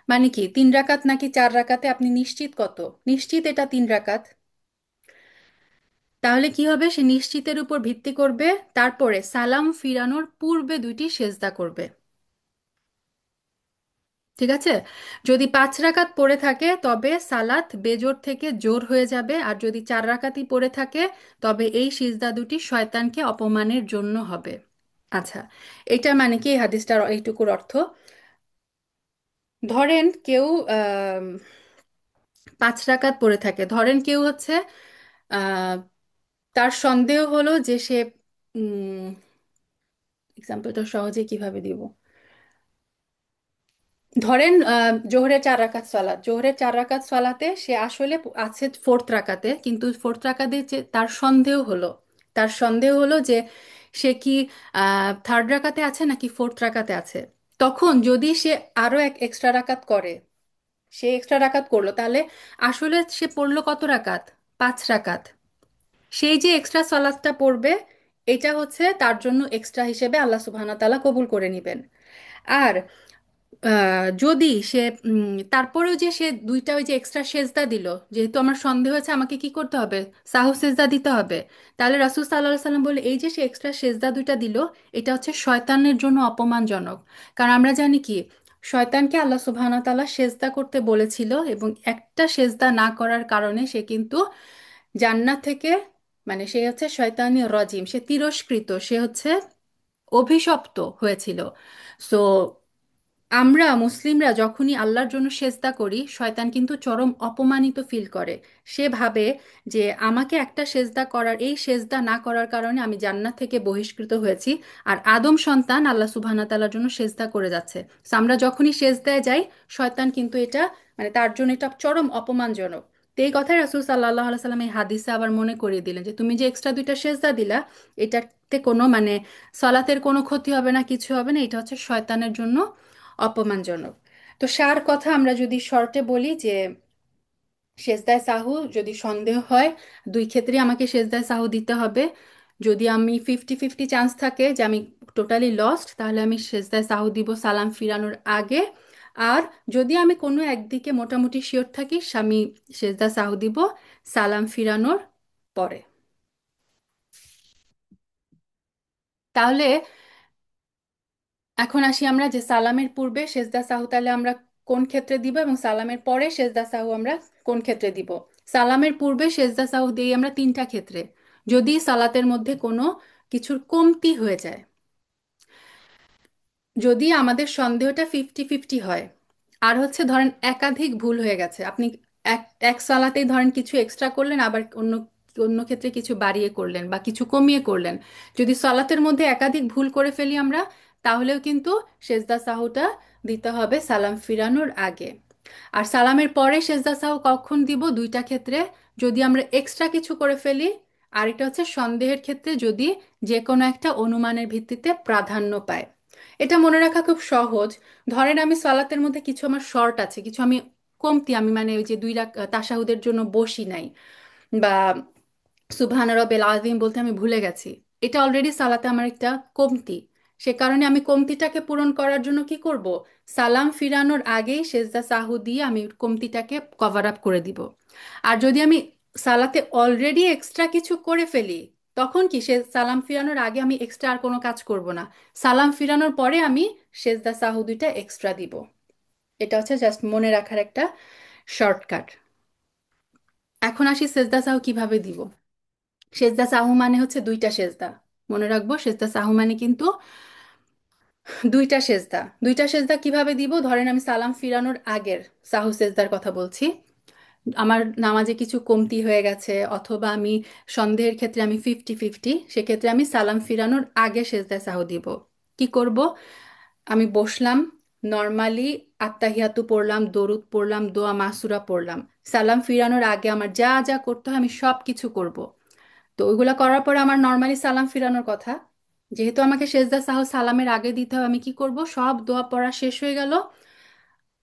মানে কি, 3 রাকাত নাকি 4 রাকাতে আপনি নিশ্চিত কত? নিশ্চিত এটা 3 রাকাত। তাহলে কি হবে? সে নিশ্চিতের উপর ভিত্তি করবে, তারপরে সালাম ফিরানোর পূর্বে দুইটি সেজদা করবে। ঠিক আছে? যদি 5 রাকাত পড়ে থাকে তবে সালাত বেজোর থেকে জোর হয়ে যাবে, আর যদি 4 রাকাতই পড়ে থাকে তবে এই সিজদা দুটি শয়তানকে অপমানের জন্য হবে। আচ্ছা, এটা মানে কি? এই হাদিসটার এইটুকুর অর্থ, ধরেন কেউ আহ 5 রাকাত পড়ে থাকে, ধরেন কেউ হচ্ছে আহ তার সন্দেহ হলো যে সে এক্সাম্পলটা সহজে কিভাবে দিব? ধরেন জোহরের 4 রাকাত সালাতে সে আসলে আছে ফোর্থ রাকাতে, কিন্তু ফোর্থ রাকাতে যে তার সন্দেহ হলো যে সে কি থার্ড রাকাতে আছে নাকি ফোর্থ রাকাতে আছে। তখন যদি সে আরো এক এক্সট্রা রাকাত করে, সে এক্সট্রা রাকাত করলো, তাহলে আসলে সে পড়লো কত রাকাত? 5 রাকাত। সেই যে এক্সট্রা সালাতটা পড়বে, এটা হচ্ছে তার জন্য এক্সট্রা হিসেবে আল্লাহ সুবহানাহু ওয়া তাআলা কবুল করে নেবেন। আর যদি সে তারপরেও যে সে দুইটা ওই যে এক্সট্রা সেজদা দিল, যেহেতু আমার সন্দেহ হয়েছে আমাকে কি করতে হবে? সাহু সেজদা দিতে হবে। তাহলে রাসূল সাল্লাল্লাহু আলাইহি সাল্লাম বলে, এই যে সে এক্সট্রা সেজদা দুইটা দিল, এটা হচ্ছে শয়তানের জন্য অপমানজনক। কারণ আমরা জানি কি, শয়তানকে আল্লাহ সুবহানাহু ওয়া তাআলা সেজদা করতে বলেছিল, এবং একটা সেজদা না করার কারণে সে কিন্তু জান্নাত থেকে, মানে সে হচ্ছে শয়তানি রজিম, সে তিরস্কৃত, সে হচ্ছে অভিশপ্ত হয়েছিল। সো আমরা মুসলিমরা যখনই আল্লাহর জন্য সেজদা করি, শয়তান কিন্তু চরম অপমানিত ফিল করে। সে ভাবে যে আমাকে একটা সেজদা করার, এই সেজদা না করার কারণে আমি জান্নাত থেকে বহিষ্কৃত হয়েছি, আর আদম সন্তান আল্লাহ সুবহানাহু ওয়া তাআলার জন্য সেজদা করে যাচ্ছে। So আমরা যখনই সেজদায় যাই, শয়তান কিন্তু এটা, মানে তার জন্য এটা চরম অপমানজনক। তো এই কথাই রাসূল সাল্লাল্লাহু আলাইহি সাল্লাম এই হাদিসে আবার মনে করিয়ে দিলেন যে তুমি যে এক্সট্রা দুইটা সেজদা দিলা, এটাতে কোনো মানে সলাতের কোনো ক্ষতি হবে না, কিছু হবে না, এটা হচ্ছে শয়তানের জন্য অপমানজনক। তো সার কথা আমরা যদি শর্টে বলি যে সেজদায় সাহু যদি সন্দেহ হয়, দুই ক্ষেত্রে আমাকে সেজদায় সাহু দিতে হবে। যদি আমি ফিফটি ফিফটি চান্স থাকে যে আমি টোটালি লস্ট, তাহলে আমি সেজদায় সাহু দিব সালাম ফিরানোর আগে। আর যদি আমি কোনো একদিকে মোটামুটি শিওর থাকি, আমি সেজদা সাহু দিব সালাম ফিরানোর পরে। তাহলে এখন আসি আমরা যে সালামের পূর্বে সেজদা সাহু তাহলে আমরা কোন ক্ষেত্রে দিব, এবং সালামের পরে সেজদা সাহু আমরা কোন ক্ষেত্রে দিব। সালামের পূর্বে সেজদা সাহু দিই আমরা 3টা ক্ষেত্রে: যদি সালাতের মধ্যে কোনো কিছুর কমতি হয়ে যায়, যদি আমাদের সন্দেহটা ফিফটি ফিফটি হয়, আর হচ্ছে ধরেন একাধিক ভুল হয়ে গেছে, আপনি এক এক সালাতেই ধরেন কিছু এক্সট্রা করলেন, আবার অন্য অন্য ক্ষেত্রে কিছু বাড়িয়ে করলেন বা কিছু কমিয়ে করলেন, যদি সালাতের মধ্যে একাধিক ভুল করে ফেলি আমরা, তাহলেও কিন্তু সেজদা সাহুটা দিতে হবে সালাম ফিরানোর আগে। আর সালামের পরে সেজদা সাহু কখন দিব? 2টা ক্ষেত্রে: যদি আমরা এক্সট্রা কিছু করে ফেলি, আরেকটা হচ্ছে সন্দেহের ক্ষেত্রে যদি যে কোনো একটা অনুমানের ভিত্তিতে প্রাধান্য পায়। এটা মনে রাখা খুব সহজ। ধরেন আমি সালাতের মধ্যে কিছু আমার শর্ট আছে, কিছু আমি কমতি, আমি মানে ওই যে দুই রাক তাশাহুদের জন্য বসি নাই, বা সুবহান রব্বিল আযীম বলতে আমি ভুলে গেছি। এটা অলরেডি সালাতে আমার একটা কমতি। সে কারণে আমি কমতিটাকে পূরণ করার জন্য কি করব? সালাম ফিরানোর আগেই সেজদা সাহু দিয়ে আমি কমতিটাকে কভার আপ করে দিব। আর যদি আমি সালাতে অলরেডি এক্সট্রা কিছু করে ফেলি, তখন কি সে সালাম ফিরানোর আগে আমি এক্সট্রা আর কোনো কাজ করব না। সালাম ফিরানোর পরে আমি সেজদা সাহু দুইটা এক্সট্রা দিব। এটা হচ্ছে জাস্ট মনে রাখার একটা শর্টকাট। এখন আসি সেজদা সাহু কিভাবে দিব। সেজদা সাহু মানে হচ্ছে দুইটা সেজদা। মনে রাখবো, সেজদা সাহু মানে কিন্তু দুইটা সেজদা। দুইটা সেজদা কিভাবে দিব? ধরেন আমি সালাম ফিরানোর আগের সাহু সেজদার কথা বলছি। আমার নামাজে কিছু কমতি হয়ে গেছে, অথবা আমি সন্দেহের ক্ষেত্রে আমি 50-50, সেক্ষেত্রে আমি সালাম ফিরানোর আগে সেজদায় সাহু দিব। কি করব? আমি বসলাম, নর্মালি আত্তাহিয়াতু পড়লাম, দরুদ পড়লাম, দোয়া মাসুরা পড়লাম। সালাম ফিরানোর আগে আমার যা যা করতে হয় আমি সব কিছু করব। তো ওইগুলা করার পরে আমার নর্মালি সালাম ফিরানোর কথা। যেহেতু আমাকে সেজদা সাহু সালামের আগে দিতে হবে, আমি কি করব? সব দোয়া পড়া শেষ হয়ে গেল,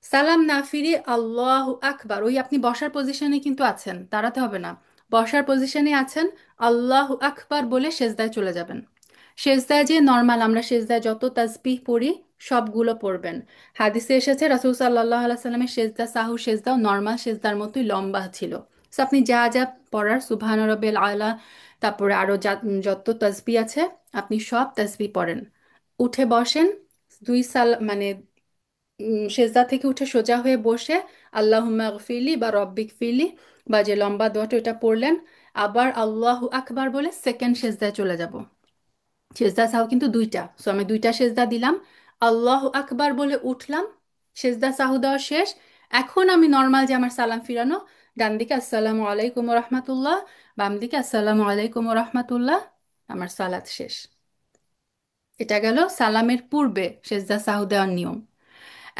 সালাম না ফিরে আল্লাহু আকবার, ওই আপনি বসার পজিশনে কিন্তু আছেন, দাঁড়াতে হবে না, বসার পজিশনে আছেন, আল্লাহু আকবার বলে সেজদায় চলে যাবেন। সেজদায় যে নর্মাল আমরা সেজদায় যত তাসবিহ পড়ি সবগুলো পড়বেন। হাদিসে এসেছে রাসূল সাল্লাল্লাহু আলাইহি সাল্লামের সেজদা সাহু সেজদাও নর্মাল সেজদার মতোই লম্বা ছিল। সো আপনি যা যা পড়ার, সুবহান রাব্বিল আলা, তারপরে আরো যত তাসবিহ আছে আপনি সব তাসবিহ পড়েন। উঠে বসেন, দুই সাল মানে সেজদা থেকে উঠে সোজা হয়ে বসে আল্লাহুম্মা গফিরলি বা রব্বিক ফিরলি বা যে লম্বা দোয়াটা ওটা পড়লেন। আবার আল্লাহু আকবার বলে সেকেন্ড সেজদায় চলে যাব। সেজদা সাহু কিন্তু দুইটা, সো আমি দুইটা সেজদা দিলাম, আল্লাহু আকবার বলে উঠলাম, সেজদা সাহু দেওয়া শেষ। এখন আমি নর্মাল যে আমার সালাম ফিরানো, ডান দিকে আসসালামু আলাইকুম রহমাতুল্লাহ, বাম দিকে আসসালামু আলাইকুম রহমাতুল্লাহ, আমার সালাত শেষ। এটা গেল সালামের পূর্বে সেজদা সাহু দেওয়ার নিয়ম।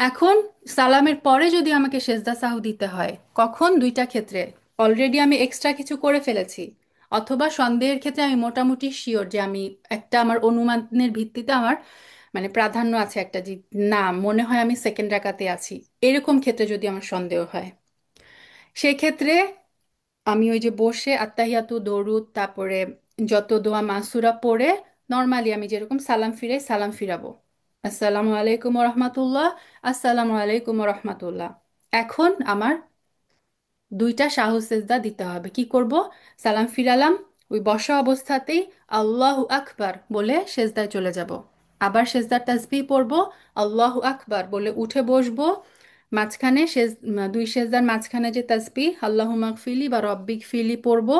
এখন সালামের পরে যদি আমাকে সেজদা সাহু দিতে হয়, কখন? দুইটা ক্ষেত্রে। অলরেডি আমি এক্সট্রা কিছু করে ফেলেছি, অথবা সন্দেহের ক্ষেত্রে আমি মোটামুটি শিওর যে আমি একটা আমার অনুমানের ভিত্তিতে আমার মানে প্রাধান্য আছে একটা, যে না মনে হয় আমি সেকেন্ড রাকাতে আছি, এরকম ক্ষেত্রে যদি আমার সন্দেহ হয়, সেই ক্ষেত্রে আমি ওই যে বসে আত্তাহিয়াতু দরুদ তারপরে যত দোয়া মাসুরা পড়ে নর্মালি আমি যেরকম সালাম ফিরে সালাম ফিরাবো, আসসালামু আলাইকুম রহমাতুল্লাহ, আসসালামু আলাইকুম রহমাতুল্লাহ। এখন আমার দুইটা সাহু সেজদা দিতে হবে। কি করব? সালাম ফিরালাম, ওই বসা অবস্থাতেই আল্লাহু আকবার বলে সেজদায় চলে যাব। আবার সেজদার তাসবিহ পড়ব, আল্লাহু আকবার বলে উঠে বসবো। মাঝখানে দুই সেজদার মাঝখানে যে তাসবিহ আল্লাহুম্মা গফিরলি বা রব্বিক ফিরলি পড়ব।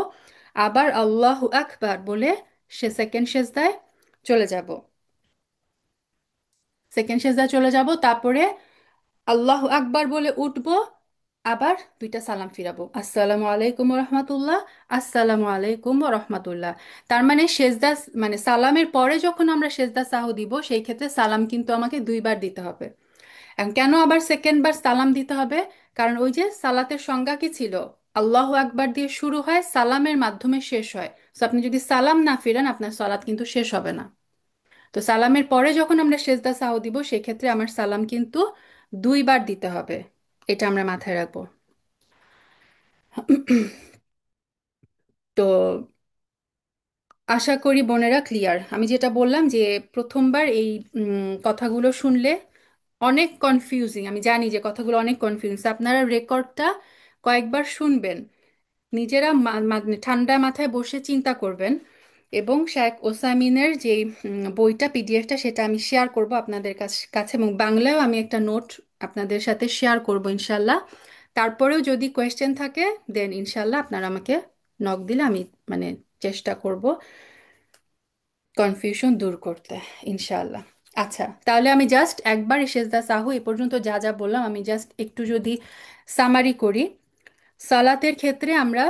আবার আল্লাহু আকবার বলে সে সেকেন্ড সেজদায় চলে যাব। সেকেন্ড সেজদায় চলে যাব, তারপরে আল্লাহু আকবার বলে উঠবো, আবার দুইটা সালাম ফিরাবো, আসসালামু আলাইকুম রহমতুল্লাহ, আসসালামু আলাইকুম রহমতুল্লাহ। তার মানে সেজদা মানে সালামের পরে যখন আমরা সেজদা সাহু দিব সেই ক্ষেত্রে সালাম কিন্তু আমাকে দুইবার দিতে হবে। এখন কেন আবার সেকেন্ড বার সালাম দিতে হবে? কারণ ওই যে সালাতের সংজ্ঞা কি ছিল? আল্লাহু আকবার দিয়ে শুরু হয়, সালামের মাধ্যমে শেষ হয়। তো আপনি যদি সালাম না ফিরান আপনার সালাত কিন্তু শেষ হবে না। তো সালামের পরে যখন আমরা সেজদা সাহু দিব সেক্ষেত্রে আমার সালাম কিন্তু দুইবার দিতে হবে। এটা আমরা মাথায় রাখবো। তো আশা করি বোনেরা ক্লিয়ার। আমি যেটা বললাম যে প্রথমবার এই কথাগুলো শুনলে অনেক কনফিউজিং, আমি জানি যে কথাগুলো অনেক কনফিউজিং, আপনারা রেকর্ডটা কয়েকবার শুনবেন, নিজেরা ঠান্ডা মাথায় বসে চিন্তা করবেন। এবং শেখ ওসামিনের যে বইটা পিডিএফটা সেটা আমি শেয়ার করব আপনাদের কাছে, এবং বাংলায়ও আমি একটা নোট আপনাদের সাথে শেয়ার করব ইনশাল্লাহ। তারপরেও যদি কোয়েশ্চেন থাকে দেন ইনশাল্লাহ আপনারা আমাকে নক দিলে আমি মানে চেষ্টা করব কনফিউশন দূর করতে ইনশাআল্লাহ। আচ্ছা, তাহলে আমি জাস্ট একবার সেজদা সাহু এ পর্যন্ত যা যা বললাম আমি জাস্ট একটু যদি সামারি করি। সালাতের ক্ষেত্রে আমরা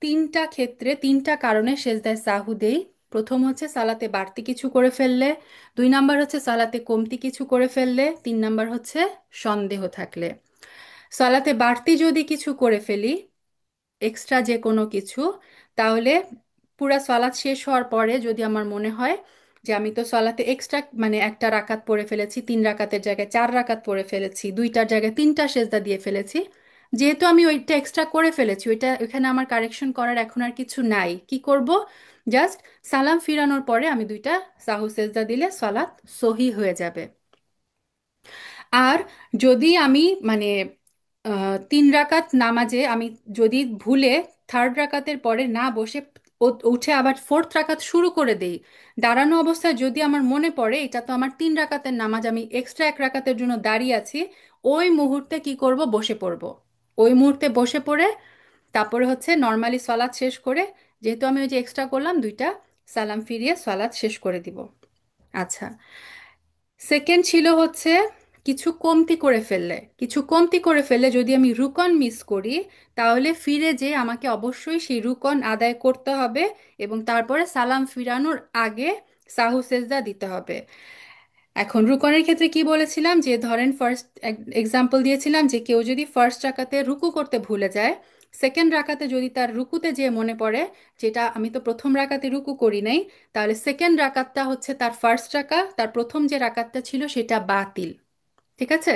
তিনটা ক্ষেত্রে তিনটা কারণে সেজদায় সাহু দেই। প্রথম হচ্ছে সালাতে বাড়তি কিছু করে ফেললে, দুই নাম্বার হচ্ছে সালাতে কমতি কিছু করে ফেললে, তিন নাম্বার হচ্ছে সন্দেহ থাকলে। সালাতে বাড়তি যদি কিছু করে ফেলি, এক্সট্রা যে কোনো কিছু, তাহলে পুরা সালাত শেষ হওয়ার পরে যদি আমার মনে হয় যে আমি তো সালাতে এক্সট্রা মানে একটা রাকাত পড়ে ফেলেছি, 3 রাকাতের জায়গায় 4 রাকাত পড়ে ফেলেছি, দুইটার জায়গায় তিনটা সেজদা দিয়ে ফেলেছি, যেহেতু আমি ওইটা এক্সট্রা করে ফেলেছি, ওইখানে আমার কারেকশন করার এখন আর কিছু নাই, কি করব? জাস্ট সালাম ফিরানোর পরে আমি দুইটা সাহু সেজদা দিলে সালাত সহি হয়ে যাবে। আর যদি আমি মানে 3 রাকাত নামাজে আমি যদি ভুলে থার্ড রাকাতের পরে না বসে উঠে আবার ফোর্থ রাকাত শুরু করে দেই, দাঁড়ানো অবস্থায় যদি আমার মনে পড়ে এটা তো আমার 3 রাকাতের নামাজ, আমি এক্সট্রা 1 রাকাতের জন্য দাঁড়িয়ে আছি, ওই মুহূর্তে কি করব? বসে পড়ব। ওই মুহূর্তে বসে পড়ে তারপরে হচ্ছে নর্মালি সালাত শেষ করে, যেহেতু আমি ওই যে এক্সট্রা করলাম দুইটা, সালাম ফিরিয়ে সালাত শেষ করে দিব। আচ্ছা, সেকেন্ড ছিল হচ্ছে কিছু কমতি করে ফেললে যদি আমি রুকন মিস করি, তাহলে ফিরে যে আমাকে অবশ্যই সেই রুকন আদায় করতে হবে এবং তারপরে সালাম ফিরানোর আগে সাহু সেজদা দিতে হবে। এখন রুকনের ক্ষেত্রে কি বলেছিলাম, যে ধরেন ফার্স্ট এক্সাম্পল দিয়েছিলাম যে কেউ যদি ফার্স্ট রাকাতে রুকু করতে ভুলে যায়, সেকেন্ড রাকাতে যদি তার রুকুতে যে মনে পড়ে যেটা আমি তো প্রথম রাকাতে রুকু করি নাই, তাহলে সেকেন্ড রাকাতটা হচ্ছে তার ফার্স্ট রাকাত, তার প্রথম যে রাকাতটা ছিল সেটা বাতিল। ঠিক আছে?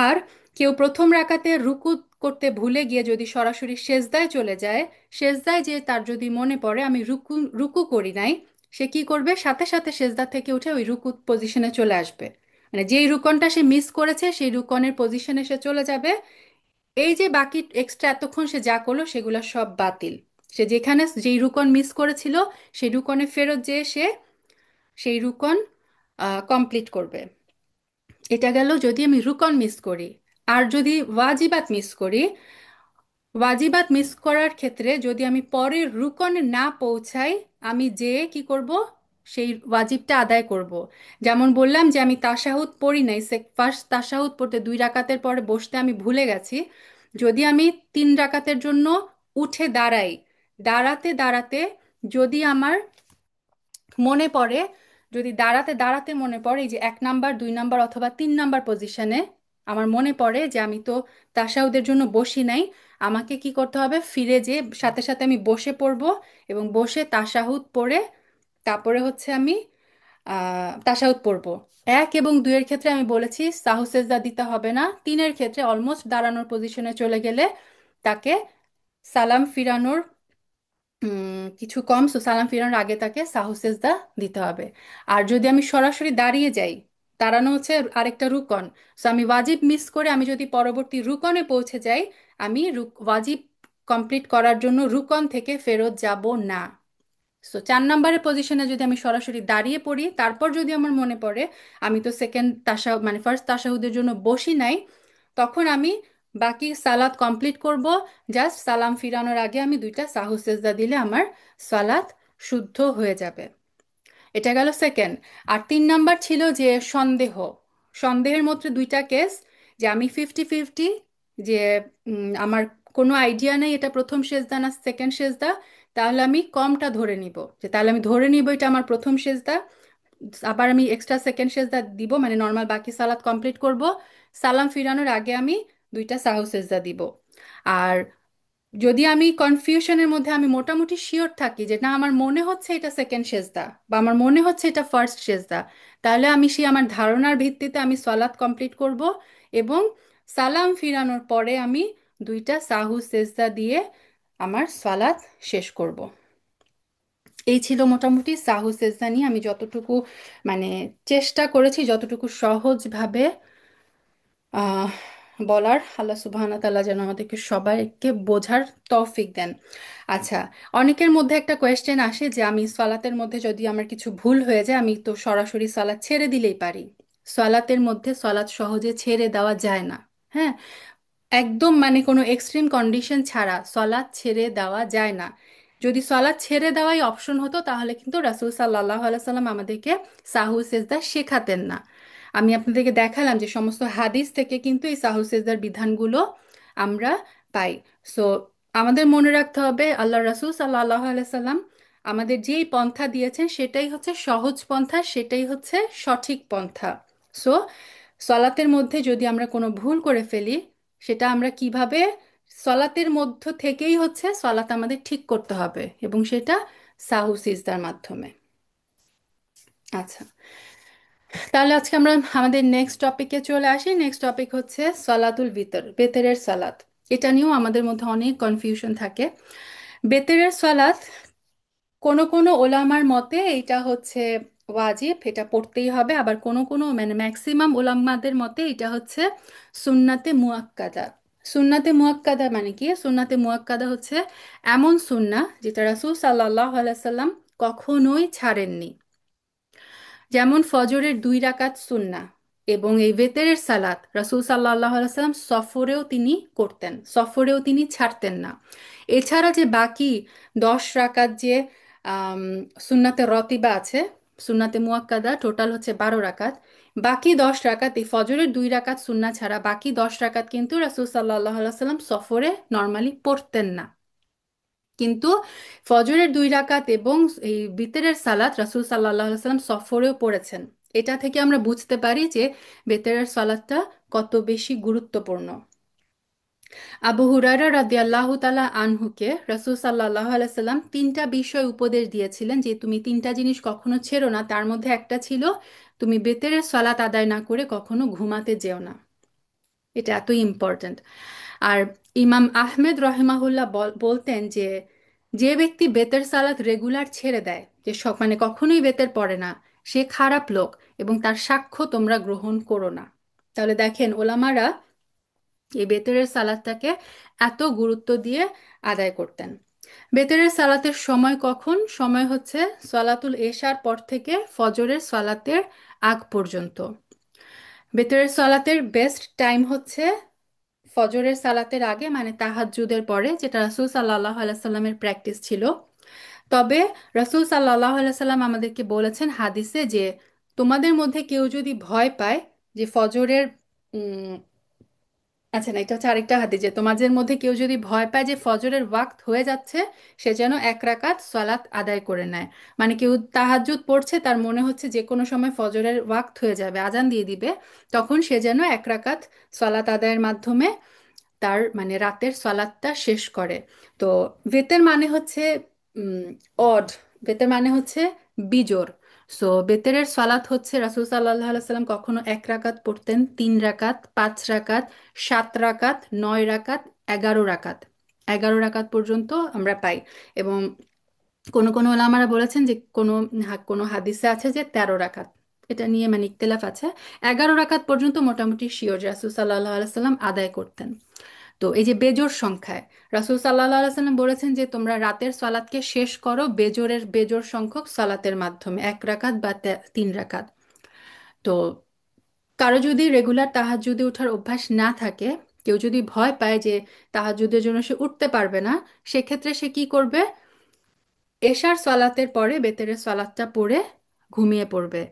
আর কেউ প্রথম রাকাতে রুকু করতে ভুলে গিয়ে যদি সরাসরি সেজদায় চলে যায়, সেজদায় যে তার যদি মনে পড়ে আমি রুকু রুকু করি নাই, সে কি করবে? সাথে সাথে সেজদা থেকে উঠে ওই রুকু পজিশনে চলে আসবে, মানে যেই রুকনটা সে মিস করেছে সেই রুকনের পজিশনে সে চলে যাবে। এই যে বাকি এক্সট্রা এতক্ষণ সে যা করলো সেগুলো সব বাতিল। সে যেখানে যেই রুকন মিস করেছিল সেই রুকনে ফেরত যেয়ে সে সেই রুকন কমপ্লিট করবে। এটা গেল যদি আমি রুকন মিস করি। আর যদি ওয়াজিবাত মিস করি, ওয়াজিবাত মিস করার ক্ষেত্রে যদি আমি পরের রুকনে না পৌঁছাই, আমি যে কি করব? সেই ওয়াজিবটা আদায় করব। যেমন বললাম যে আমি তাশাহুদ পড়ি নাই, ফার্স্ট তাশাহুদ পড়তে 2 রাকাতের পরে বসতে আমি ভুলে গেছি, যদি আমি 3 রাকাতের জন্য উঠে দাঁড়াই, দাঁড়াতে দাঁড়াতে যদি আমার মনে পড়ে, যদি দাঁড়াতে দাঁড়াতে মনে পড়ে এই যে 1 নাম্বার 2 নাম্বার অথবা 3 নাম্বার পজিশনে আমার মনে পড়ে যে আমি তো তাশাহুদের জন্য বসি নাই, আমাকে কি করতে হবে? ফিরে যে সাথে সাথে আমি বসে পড়ব এবং বসে তাশাহুদ পড়ে তারপরে হচ্ছে আমি তাশাহুদ পড়ব। 1 এবং 2-এর ক্ষেত্রে আমি বলেছি সাহু সেজদা দিতে হবে না, 3-এর ক্ষেত্রে অলমোস্ট দাঁড়ানোর পজিশনে চলে গেলে তাকে সালাম ফিরানোর কিছু কম, সো সালাম ফিরানোর আগে তাকে সাহু সেজদা দিতে হবে। আর যদি আমি সরাসরি দাঁড়িয়ে যাই, দাঁড়ানো হচ্ছে আরেকটা রুকন, সো আমি ওয়াজিব মিস করে আমি যদি পরবর্তী রুকনে পৌঁছে যাই, আমি ওয়াজিব কমপ্লিট করার জন্য রুকন থেকে ফেরত যাব না। সো 4 নাম্বারের পজিশনে যদি আমি সরাসরি দাঁড়িয়ে পড়ি, তারপর যদি আমার মনে পড়ে আমি তো সেকেন্ড তাশাহুদ মানে ফার্স্ট তাশাহুদের জন্য বসি নাই, তখন আমি বাকি সালাত কমপ্লিট করব। জাস্ট সালাম ফিরানোর আগে আমি দুইটা সাহু সেজদা দিলে আমার সালাত শুদ্ধ হয়ে যাবে। এটা গেল সেকেন্ড। আর 3 নাম্বার ছিল যে সন্দেহ। সন্দেহের মধ্যে দুইটা কেস, যে আমি 50-50, যে আমার কোনো আইডিয়া নেই এটা প্রথম সেজদা না সেকেন্ড সেজদা, তাহলে আমি কমটা ধরে নিব, যে তাহলে আমি ধরে নিব এটা আমার প্রথম সেজদা, আবার আমি এক্সট্রা সেকেন্ড সেজদা দিব, মানে নর্মাল বাকি সালাত কমপ্লিট করব, সালাম ফিরানোর আগে আমি দুইটা সাহু সেজদা দিব। আর যদি আমি কনফিউশনের মধ্যে আমি মোটামুটি শিওর থাকি যে না আমার মনে হচ্ছে এটা সেকেন্ড সেজদা বা আমার মনে হচ্ছে এটা ফার্স্ট সেজদা, তাহলে আমি সেই আমার ধারণার ভিত্তিতে আমি সালাত কমপ্লিট করব এবং সালাম ফিরানোর পরে আমি দুইটা সাহু সেজদা দিয়ে আমার সালাত শেষ করব। এই ছিল মোটামুটি সাহু সেজদা নিয়ে আমি যতটুকু মানে চেষ্টা করেছি যতটুকু সহজভাবে আহ বলার। আল্লাহ সুবহানাহু ওয়া তাআলা যেন আমাদেরকে সবাইকে বোঝার তৌফিক দেন। আচ্ছা, অনেকের মধ্যে একটা কোয়েশ্চেন আসে যে আমি সালাতের মধ্যে যদি আমার কিছু ভুল হয়ে যায় আমি তো সরাসরি সালাত ছেড়ে দিলেই পারি। সালাতের মধ্যে সালাত সহজে ছেড়ে দেওয়া যায় না। হ্যাঁ, একদম মানে কোনো এক্সট্রিম কন্ডিশন ছাড়া সলাৎ ছেড়ে দেওয়া যায় না। যদি সলাৎ ছেড়ে দেওয়াই অপশন হতো তাহলে কিন্তু রাসূল সাল্লাল্লাহু আলাইহি সাল্লাম আমাদেরকে সাহু সেজদা শেখাতেন না। আমি আপনাদেরকে দেখালাম যে সমস্ত হাদিস থেকে কিন্তু এই সাহু সেজদার বিধানগুলো আমরা পাই। সো আমাদের মনে রাখতে হবে আল্লাহ রাসূল সাল্লাল্লাহু আলাইহি সাল্লাম আমাদের যেই পন্থা দিয়েছেন সেটাই হচ্ছে সহজ পন্থা, সেটাই হচ্ছে সঠিক পন্থা। সো সলাতের মধ্যে যদি আমরা কোনো ভুল করে ফেলি, সেটা আমরা কিভাবে সলাতের মধ্য থেকেই হচ্ছে সলাত আমাদের ঠিক করতে হবে এবং সেটা সাহু সিজদার মাধ্যমে। আচ্ছা, তাহলে আজকে আমরা আমাদের নেক্সট টপিকে চলে আসি। নেক্সট টপিক হচ্ছে সলাতুল ভিতর, বেতেরের সালাত। এটা নিয়েও আমাদের মধ্যে অনেক কনফিউশন থাকে। বেতেরের সালাত কোনো কোনো ওলামার মতে এটা হচ্ছে ওয়াজিব, এটা পড়তেই হবে। আবার কোনো কোনো মানে ম্যাক্সিমাম ওলামাদের মতে এটা হচ্ছে সুন্নাতে মুয়াক্কাদা। সুন্নাতে মুয়াক্কাদা মানে কি? সুন্নাতে মুয়াক্কাদা হচ্ছে এমন সুন্নাহ যেটা রাসূল সাল্লাল্লাহু আলাইহি সাল্লাম কখনোই ছাড়েননি। যেমন ফজরের 2 রাকাত সুন্নাহ এবং এই বেতেরের সালাত রাসূল সাল্লাল্লাহু আলাইহি সাল্লাম সফরেও তিনি করতেন, সফরেও তিনি ছাড়তেন না। এছাড়া যে বাকি 10 রাকাত যে আম, সুন্নাতে রতিবা আছে, সুন্নাতে মুয়াক্কাদা টোটাল হচ্ছে 12 রাকাত। বাকি 10 রাকাত এই ফজরের 2 রাকাত সুন্নাহ ছাড়া বাকি 10 রাকাত কিন্তু রাসূল সাল্লাল্লাহু আলাইহি সাল্লাম সফরে নর্মালি পড়তেন না। কিন্তু ফজরের 2 রাকাত এবং এই বিতরের সালাত রাসূল সাল্লাল্লাহু আলাইহি সাল্লাম সফরেও পড়েছেন। এটা থেকে আমরা বুঝতে পারি যে বেতেরের সালাতটা কত বেশি গুরুত্বপূর্ণ। আবু হুরায়রা রাদিয়াল্লাহু তাআলা আনহুকে রাসূল সাল্লাল্লাহু আলাইহি সাল্লাম 3টা বিষয় উপদেশ দিয়েছিলেন যে তুমি 3টা জিনিস কখনো ছেড়ো না। তার মধ্যে একটা ছিল তুমি বেতেরের সালাত আদায় না করে কখনো ঘুমাতে যেও না। এটা এতই ইম্পর্ট্যান্ট। আর ইমাম আহমেদ রহিমাহুল্লাহ বলতেন যে যে ব্যক্তি বেতের সালাত রেগুলার ছেড়ে দেয়, যে সব মানে কখনোই বেতের পড়ে না, সে খারাপ লোক এবং তার সাক্ষ্য তোমরা গ্রহণ করো না। তাহলে দেখেন ওলামারা এই বেতেরের সালাতটাকে এত গুরুত্ব দিয়ে আদায় করতেন। বেতেরের সালাতের সময় কখন? সময় হচ্ছে সালাতুল এশার পর থেকে ফজরের সালাতের আগ পর্যন্ত। বেতেরের সালাতের বেস্ট টাইম হচ্ছে ফজরের সালাতের আগে, মানে তাহাজ্জুদের পরে, যেটা রাসূল সাল্লাল্লাহু আলাইহি সাল্লামের প্র্যাকটিস ছিল। তবে রাসূল সাল্লাল্লাহু আলাইহি সাল্লাম আমাদেরকে বলেছেন হাদিসে যে তোমাদের মধ্যে কেউ যদি ভয় পায় যে ফজরের আচ্ছা না, এটা হচ্ছে আরেকটা হাদিস, যে তোমাদের মধ্যে কেউ যদি ভয় পায় যে ফজরের ওয়াক্ত হয়ে যাচ্ছে, সে যেন 1 রাকাত সালাত আদায় করে নেয়। মানে কেউ তাহাজ্জুদ পড়ছে, তার মনে হচ্ছে যে কোনো সময় ফজরের ওয়াক্ত হয়ে যাবে, আজান দিয়ে দিবে, তখন সে যেন 1 রাকাত সালাত আদায়ের মাধ্যমে তার মানে রাতের সালাতটা শেষ করে। তো বেতের মানে হচ্ছে উম, অড, বেতের মানে হচ্ছে বিজোড়। সো বেতেরের সালাত হচ্ছে রাসূল সাল্লাল্লাহু আলাইহি সাল্লাম কখনো 1 রাকাত পড়তেন, 3 রাকাত, 5 রাকাত, 7 রাকাত, 9 রাকাত, 11 রাকাত। 11 রাকাত পর্যন্ত আমরা পাই। এবং কোনো কোনো ওলামারা বলেছেন যে কোনো হাদিসে আছে যে 13 রাকাত। এটা নিয়ে মানে ইখতিলাফ আছে। 11 রাকাত পর্যন্ত মোটামুটি শিওর রাসূল সাল্লাল্লাহু আলাইহি সাল্লাম আদায় করতেন। তো এই যে বেজোড় সংখ্যায় রাসূল সাল্লাল্লাহু আলাইহি সাল্লাম বলেছেন যে তোমরা রাতের সালাতকে শেষ করো বেজোড় সংখ্যক সালাতের মাধ্যমে, 1 রাকাত বা 3 রাকাত। তো কারো যদি রেগুলার তাহাজ্জুদে ওঠার অভ্যাস না থাকে, কেউ যদি ভয় পায় যে তাহাজ্জুদের জন্য সে উঠতে পারবে না, সেক্ষেত্রে সে কি করবে? এশার সালাতের পরে বেতেরের সালাতটা পড়ে ঘুমিয়ে পড়বে।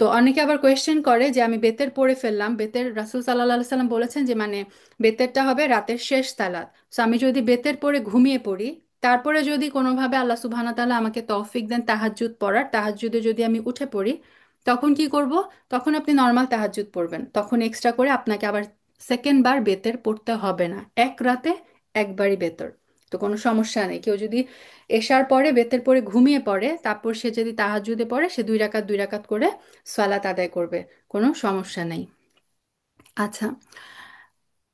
তো অনেকে আবার কোয়েশ্চেন করে যে আমি বেতের পড়ে ফেললাম, বেতের রাসূল সাল্লাল্লাহু আলাইহি সাল্লাম বলেছেন যে মানে বেতেরটা হবে রাতের শেষ সালাত। সো আমি যদি বেতের পড়ে ঘুমিয়ে পড়ি, তারপরে যদি কোনোভাবে আল্লাহ সুবহানাহু ওয়া তাআলা আমাকে তৌফিক দেন তাহাজ্জুদ পড়ার, তাহাজ্জুদে যদি আমি উঠে পড়ি, তখন কি করব? তখন আপনি নর্মাল তাহাজ্জুদ পড়বেন, তখন এক্সট্রা করে আপনাকে আবার সেকেন্ড বার বেতের পড়তে হবে না। এক রাতে একবারই বেতর। তো কোনো সমস্যা নেই। কেউ যদি এশার পরে বেতের পরে ঘুমিয়ে পড়ে, তারপর সে যদি তাহাজ্জুদে পড়ে, সে 2 রাকাত করে সালাত আদায় করবে, কোনো সমস্যা নেই। আচ্ছা,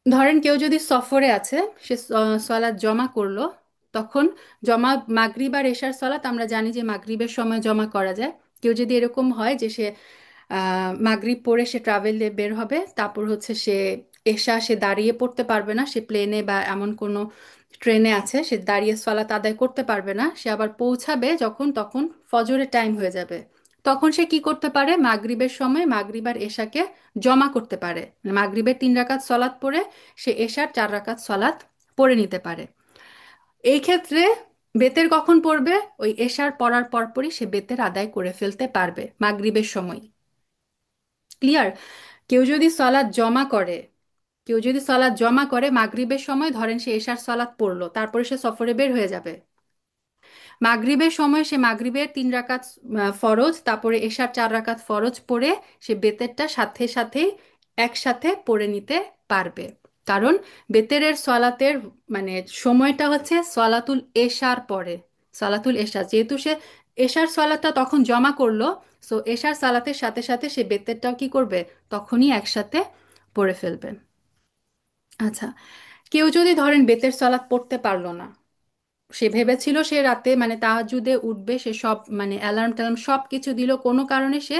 ধরেন কেউ যদি সফরে আছে, সে সালাত জমা করলো, তখন জমা মাগরিব আর এশার সালাত আমরা জানি যে মাগরিবের সময় জমা করা যায়। কেউ যদি এরকম হয় যে সে মাগরিব পড়ে সে ট্রাভেলে বের হবে, তারপর হচ্ছে সে এশা সে দাঁড়িয়ে পড়তে পারবে না, সে প্লেনে বা এমন কোনো ট্রেনে আছে, সে দাঁড়িয়ে সালাত আদায় করতে পারবে না, সে আবার পৌঁছাবে যখন, তখন ফজরের টাইম হয়ে যাবে। তখন সে কি করতে পারে? মাগরিবের সময় মাগরিব আর এশাকে জমা করতে পারে। মানে মাগরিবের 3 রাকাত সলাৎ পড়ে সে এশার 4 রাকাত সলাৎ পড়ে নিতে পারে। এই ক্ষেত্রে বেতের কখন পড়বে? ওই এশার পড়ার পরপরই সে বেতের আদায় করে ফেলতে পারবে মাগরিবের সময়। ক্লিয়ার? কেউ যদি সলাৎ জমা করে, কেউ যদি সলাৎ জমা করে মাগরিবের সময়, ধরেন সে এশার সলাৎ পড়লো, তারপরে সে সফরে বের হয়ে যাবে, মাগরিবের সময় সে মাগরিবের 3 রাকাত ফরজ, তারপরে এশার 4 রাকাত ফরজ পড়ে সে বেতেরটা সাথে সাথেই একসাথে পড়ে নিতে পারবে। কারণ বেতেরের সলাতের মানে সময়টা হচ্ছে সলাতুল এশার পরে, সালাতুল এশা, যেহেতু সে এশার সালাতটা তখন জমা করলো, সো এশার সালাতের সাথে সাথে সে বেতেরটাও কি করবে, তখনই একসাথে পড়ে ফেলবে। আচ্ছা, কেউ যদি ধরেন বেতের সালাত পড়তে পারলো না, সে ভেবেছিল সে রাতে মানে তাহাজ্জুদে উঠবে, সে সব মানে অ্যালার্ম ট্যালার্ম সব কিছু দিল, কোনো কারণে সে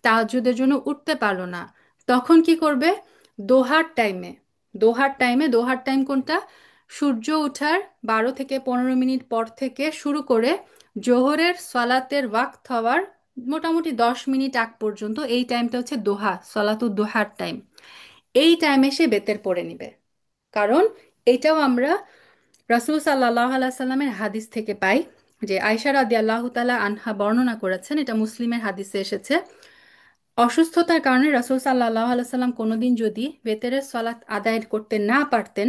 তাহাজ্জুদের জন্য উঠতে পারলো না, তখন কি করবে? দোহার টাইমে, দোহার টাইম কোনটা? সূর্য ওঠার 12 থেকে 15 মিনিট পর থেকে শুরু করে জোহরের সালাতের ওয়াক্ত হওয়ার মোটামুটি 10 মিনিট আগ পর্যন্ত, এই টাইমটা হচ্ছে দোহা, সালাতুদ দোহার টাইম। এই টাইমে সে বেতের পড়ে নিবে। কারণ এটাও আমরা রাসূল সাল্লাল্লাহু আলাইহি সাল্লামের হাদিস থেকে পাই, যে আয়েশা রাদিয়াল্লাহু তাআলা আনহা বর্ণনা করেছেন, এটা মুসলিমের হাদিসে এসেছে, অসুস্থতার কারণে রাসূল সাল্লাল্লাহু আলাইহি সাল্লাম কোনোদিন যদি বেতেরের সলাত আদায় করতে না পারতেন,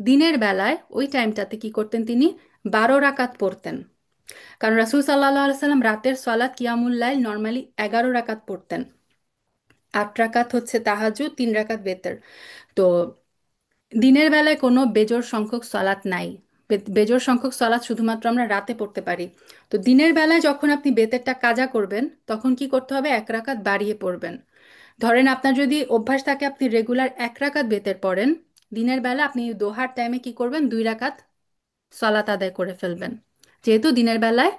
দিনের বেলায় ওই টাইমটাতে কি করতেন তিনি? 12 রাকাত পড়তেন। কারণ রাসূল সাল্লাল্লাহু আলাইহি সাল্লাম রাতের সলাত কিয়ামুল লাইল নর্মালি 11 রাকাত পড়তেন, 8 রাকাত হচ্ছে তাহাজ্জুদ, 3 রাকাত বেতের। তো দিনের বেলায় কোনো বেজোড় সংখ্যক সলাৎ নাই, বেজোড় সংখ্যক সলাৎ শুধুমাত্র আমরা রাতে পড়তে পারি। তো দিনের বেলায় যখন আপনি বেতেরটা কাজা করবেন, তখন কি করতে হবে? 1 রাকাত বাড়িয়ে পড়বেন। ধরেন আপনার যদি অভ্যাস থাকে আপনি রেগুলার 1 রাকাত বেতের পড়েন, দিনের বেলা আপনি দোহার টাইমে কি করবেন? 2 রাকাত সলাত আদায় করে ফেলবেন। যেহেতু দিনের বেলায়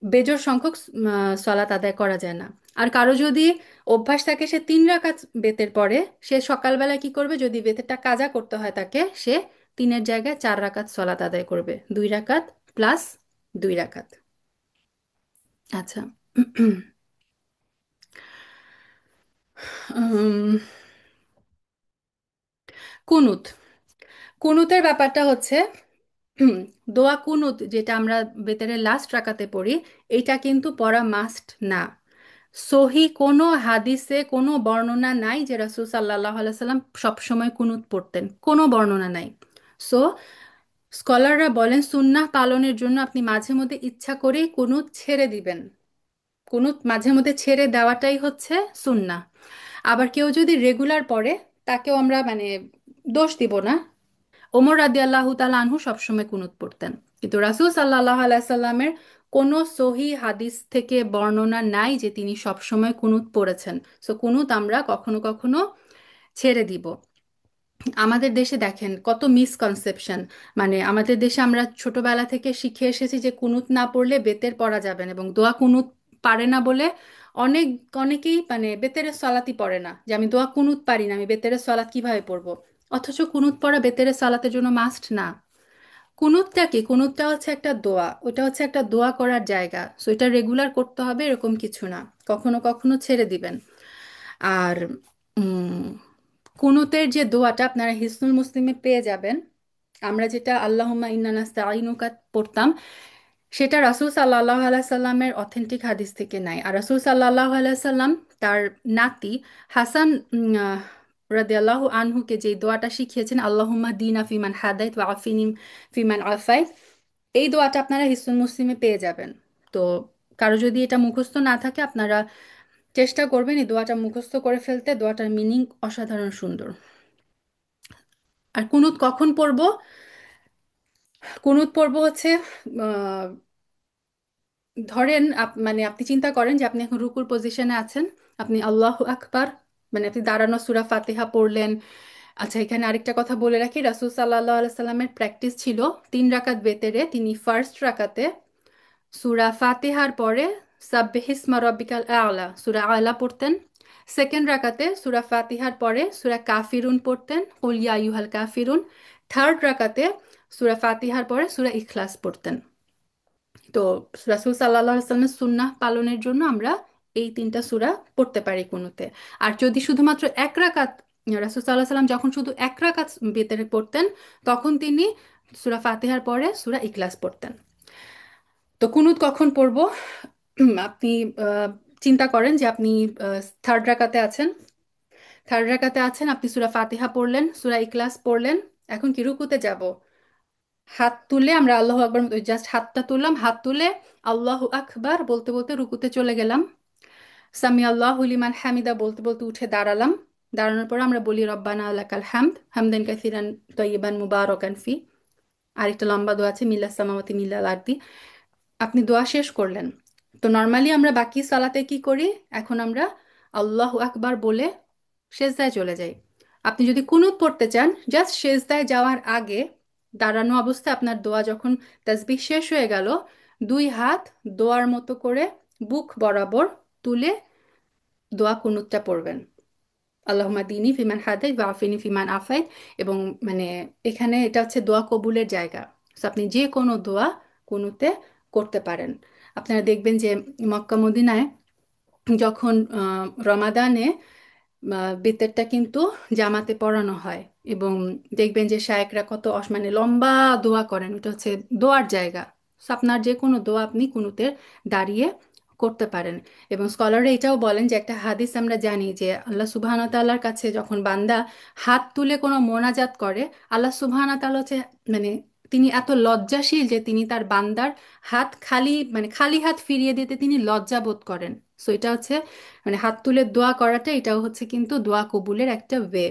বেজোড় সংখ্যক সলাত আদায় করা যায় না। আর কারো যদি অভ্যাস থাকে সে 3 রাকাত বেতের পরে, সে সকালবেলা কি করবে? যদি বেতেরটা কাজা করতে হয় তাকে, সে 3-এর জায়গায় 4 রাকাত সলাত আদায় করবে, 2 রাকাত প্লাস 2 রাকাত। আচ্ছা। উম, কুনুত, কুনুতের ব্যাপারটা হচ্ছে, হুম, দোয়া কুনুত যেটা আমরা বেতের লাস্ট রাকাতে পড়ি, এটা কিন্তু পড়া মাস্ট না। সহি কোনো হাদিসে কোনো বর্ণনা নাই যে রাসূল সাল্লাল্লাহু আলাইহি সাল্লাম সবসময় কুনুত পড়তেন, কোনো বর্ণনা নাই। সো স্কলাররা বলেন সুন্নাহ পালনের জন্য আপনি মাঝে মধ্যে ইচ্ছা করেই কুনুত ছেড়ে দিবেন, কুনুত মাঝে মধ্যে ছেড়ে দেওয়াটাই হচ্ছে সুন্নাহ। আবার কেউ যদি রেগুলার পড়ে, তাকেও আমরা মানে দোষ দিব না। ওমর রাদিয়াল্লাহু তাআলা আনহু সবসময় কুনুত পড়তেন, কিন্তু রাসূল সাল্লাল্লাহু আলাইহি সাল্লামের কোনো সহি হাদিস থেকে বর্ণনা নাই যে তিনি সবসময় কুনুত পড়েছেন। সো কুনুত আমরা কখনো কখনো ছেড়ে দিব। আমাদের দেশে দেখেন কত মিসকনসেপশন, মানে আমাদের দেশে আমরা ছোটবেলা থেকে শিখে এসেছি যে কুনুত না পড়লে বেতের পড়া যাবে না, এবং দোয়া কুনুত পারে না বলে অনেক অনেকেই মানে বেতের সলাতই পড়ে না, যে আমি দোয়া কুনুত পারি না, আমি বেতের সলাত কিভাবে পড়বো। অথচ কুনুত পড়া বেতের সালাতের জন্য মাস্ট না। কুনুতটা কি? কুনুতটা হচ্ছে একটা দোয়া, ওটা হচ্ছে একটা দোয়া করার জায়গা, সো এটা রেগুলার করতে হবে এরকম কিছু না, কখনো কখনো ছেড়ে দিবেন। আর উম, কুনুতের যে দোয়াটা আপনারা হিসনুল মুসলিমে পেয়ে যাবেন, আমরা যেটা আল্লাহুম্মা ইন্না নাস্তাঈনুকা পড়তাম, সেটা রাসূল সাল্লাল্লাহু আলাইহি সাল্লামের অথেন্টিক হাদিস থেকে নাই। আর রাসূল সাল্লাল্লাহু আলাইহি সাল্লাম তার নাতি হাসান রাদিয়াল্লাহু আনহুকে যে দোয়াটা শিখিয়েছেন, আল্লাহুম্মা দিনা ফিমান হাদাইত ওয়া আফিনি ফিমান আফাইত, এই দোয়াটা আপনারা হিসনুল মুসলিমে পেয়ে যাবেন। তো কারো যদি এটা মুখস্থ না থাকে, আপনারা চেষ্টা করবেন এই দোয়াটা মুখস্থ করে ফেলতে, দোয়াটার মিনিং অসাধারণ সুন্দর। আর কুনুত কখন পড়ব? কুনুত পড়ব হচ্ছে আহ, ধরেন মানে আপনি চিন্তা করেন যে আপনি এখন রুকুর পজিশনে আছেন, আপনি আল্লাহু আকবার, মানে আপনি দাঁড়ানো সূরা ফাতিহা পড়লেন। আচ্ছা, এখানে আরেকটা কথা বলে রাখি, রাসূল সাল্লাল্লাহু আলাইহি সাল্লামের প্র্যাকটিস ছিল 3 রাকাত বেতেরে তিনি ফার্স্ট রাকাতে সূরা ফাতিহার পরে সাব্বিহিসমা রাব্বিকাল আ'লা সূরা আ'লা পড়তেন, সেকেন্ড রাকাতে সূরা ফাতিহার পরে সূরা কাফিরুন পড়তেন, কুল ইয়া আইয়ুহাল কাফিরুন, থার্ড রাকাতে সূরা ফাতিহার পরে সূরা ইখলাস পড়তেন। তো রাসূল সাল্লাল্লাহু আলাইহি ওয়াসাল্লামের সুন্নাহ পালনের জন্য আমরা এই 3টা সূরা পড়তে পারি কুনুতে। আর যদি শুধুমাত্র 1 রাকাত, রাসূল সাল্লাল্লাহু আলাইহি ওয়াসাল্লাম যখন শুধু 1 রাকাত বেতের পড়তেন, তখন তিনি সূরা ফাতিহার পরে সূরা ইখলাস পড়তেন। তো কুনুত কখন পড়ব? আপনি আহ, চিন্তা করেন যে আপনি থার্ড রাকাতে আছেন, আপনি সূরা ফাতিহা পড়লেন, সূরা ইখলাস পড়লেন, এখন কি রুকুতে যাব? হাত তুলে আমরা আল্লাহু আকবার, জাস্ট হাতটা তুললাম, হাত তুলে আল্লাহু আকবার বলতে বলতে রুকুতে চলে গেলাম, সামি আল্লাহু লিমান হামিদা বলতে বলতে উঠে দাঁড়ালাম, দাঁড়ানোর পর আমরা বলি রব্বানা লাকাল হামদ হামদান কাসিরান তয়্যিবান মুবারাকান ফি, আরেকটা লম্বা দোয়া আছে মিল্লাস সামাওয়াতি মিল্লাল আরদি, আপনি দোয়া শেষ করলেন। তো নর্মালি আমরা বাকি সালাতে কি করি? এখন আমরা আল্লাহু আকবার বলে সেজদায় চলে যাই। আপনি যদি কুনুত পড়তে চান, জাস্ট সেজদায় যাওয়ার আগে দাঁড়ানো অবস্থায় আপনার দোয়া যখন তাসবিহ শেষ হয়ে গেল, দুই হাত দোয়ার মতো করে বুক বরাবর তুলে দোয়া কুনুতটা পড়বেন। আল্লাহুম্মা দিনী ফিমান হাদাইত ওয়া আফিনি ফিমান আফাইত। এবং মানে এখানে এটা হচ্ছে দোয়া কবুলের জায়গা। So আপনি যে কোনো দোয়া কুনুতে করতে পারেন। আপনারা দেখবেন যে মক্কা মদিনায় যখন রমাদানে বেতেরটা কিন্তু জামাতে পড়ানো হয়, এবং দেখবেন যে শায়েকরা কত মানে লম্বা দোয়া করেন, ওটা হচ্ছে দোয়ার জায়গা। So আপনার যে কোনো দোয়া আপনি কুনুতে দাঁড়িয়ে করতে পারেন। এবং স্কলাররা এটাও বলেন যে একটা হাদিস আমরা জানি যে আল্লাহ সুবহানাহু ওয়া তাআলার কাছে যখন বান্দা হাত তুলে কোনো মোনাজাত করে, আল্লাহ সুবহানাহু ওয়া তাআলা হচ্ছে মানে তিনি এত লজ্জাশীল যে তিনি তার বান্দার হাত খালি মানে খালি হাত ফিরিয়ে দিতে তিনি লজ্জা বোধ করেন। সো এটা হচ্ছে মানে হাত তুলে দোয়া করাটা, এটাও হচ্ছে কিন্তু দোয়া কবুলের একটা ওয়ে।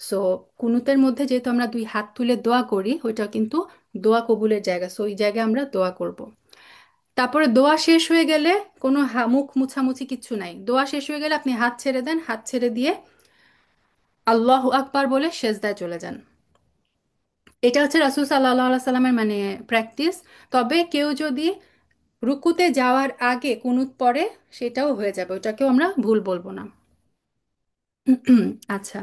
সো কুনুতের মধ্যে যেহেতু আমরা দুই হাত তুলে দোয়া করি, ওইটা কিন্তু দোয়া কবুলের জায়গা। সো ওই জায়গায় আমরা দোয়া করব। তারপরে দোয়া শেষ হয়ে গেলে কোনো মুখ মুছামুছি কিচ্ছু নাই। দোয়া শেষ হয়ে গেলে আপনি হাত ছেড়ে দেন, হাত ছেড়ে দিয়ে আল্লাহু আকবার বলে সেজদায় চলে যান। এটা হচ্ছে রাসূল সাল্লাল্লাহু আলাইহি সাল্লামের মানে প্র্যাকটিস। তবে কেউ যদি রুকুতে যাওয়ার আগে কুনুত পড়ে, সেটাও হয়ে যাবে, ওটাকেও আমরা ভুল বলবো না। আচ্ছা,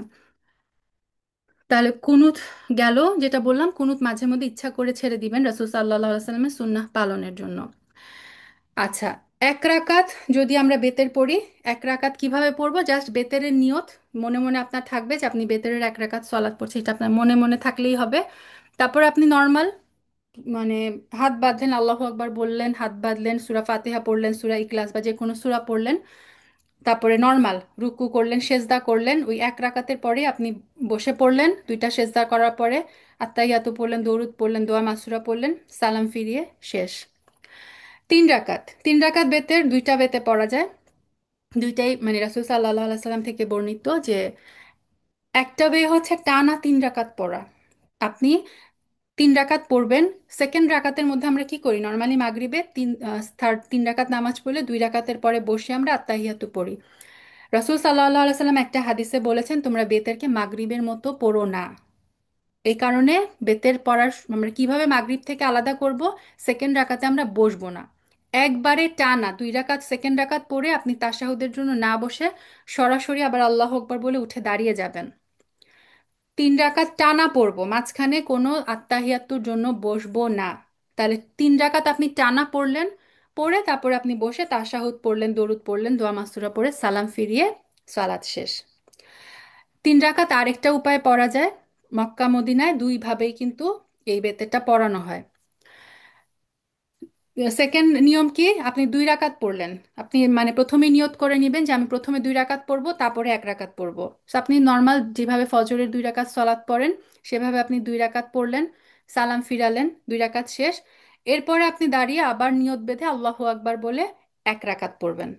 তাহলে কুনুত গেল। যেটা বললাম, কুনুত মাঝে মধ্যে ইচ্ছা করে ছেড়ে দিবেন রাসূল সাল্লাল্লাহু আলাইহি সাল্লামের সুন্নাহ পালনের জন্য। আচ্ছা, এক রাকাত যদি আমরা বেতের পড়ি, এক রাকাত কিভাবে পড়বো? জাস্ট বেতেরের নিয়ত মনে মনে আপনার থাকবে যে আপনি বেতেরের এক রাকাত সলাৎ পড়ছে, এটা আপনার মনে মনে থাকলেই হবে। তারপর আপনি নর্মাল মানে হাত বাঁধলেন, আল্লাহু আকবার বললেন, হাত বাঁধলেন, সূরা ফাতিহা পড়লেন, সূরা ইখলাস বা যে কোনো সূরা পড়লেন। তারপরে নর্মাল রুকু করলেন, সেজদা করলেন। ওই এক রাকাতের পরে আপনি বসে পড়লেন, দুইটা সেজদা করার পরে আত্তাহিয়াতু পড়লেন, দরুদ পড়লেন, দোয়া মাসুরা পড়লেন, সালাম ফিরিয়ে শেষ। তিন রাকাত, তিন রাকাত বেতের দুইটা বেতে পড়া যায়। দুইটাই মানে রাসূল সাল্লাল্লাহু আলাইহি সাল্লাম থেকে বর্ণিত যে একটা বে হচ্ছে টানা তিন রাকাত পড়া। আপনি তিন রাকাত পড়বেন। সেকেন্ড রাকাতের মধ্যে আমরা কি করি? নর্মালি মাগরিবে থার্ড তিন রাকাত নামাজ পড়লে দুই রাকাতের পরে বসে আমরা আত্তাহিয়াতু পড়ি। রাসূল সাল্লাল্লাহু আলাইহি সাল্লাম একটা হাদিসে বলেছেন তোমরা বেতেরকে মাগরিবের মতো পড়ো না। এই কারণে বেতের পড়ার আমরা কিভাবে মাগরিব থেকে আলাদা করব? সেকেন্ড রাকাতে আমরা বসবো না, একবারে টানা দুই রাকাত সেকেন্ড রাকাত পড়ে আপনি তাশাহুদের জন্য না বসে সরাসরি আবার আল্লাহ আকবার বলে উঠে দাঁড়িয়ে যাবেন। তিন রাকাত টানা পড়বো, মাঝখানে কোনো আত্তাহিয়াতুর জন্য বসবো না। তাহলে তিন রাকাত আপনি টানা পড়লেন, পড়ে তারপরে আপনি বসে তাশাহুদ পড়লেন, দরুদ পড়লেন, দোয়া মাসুরা পড়ে সালাম ফিরিয়ে সালাত শেষ। তিন রাকাত আরেকটা উপায়ে পড়া যায়। মক্কা মদিনায় দুইভাবেই কিন্তু এই বেতেরটা পড়ানো হয়। সেকেন্ড নিয়ম কি? আপনি দুই রাকাত পড়লেন, আপনি মানে প্রথমে নিয়ত করে নেবেন যে আমি প্রথমে দুই রাকাত পড়বো, তারপরে এক রাকাত পড়বো। So আপনি নর্মাল যেভাবে ফজরের দুই রাকাত সলাৎ পড়েন সেভাবে আপনি দুই রাকাত পড়লেন, সালাম ফিরালেন, দুই রাকাত শেষ। এরপরে আপনি দাঁড়িয়ে আবার নিয়ত বেঁধে আল্লাহু আকবার বলে এক রাকাত পড়বেন।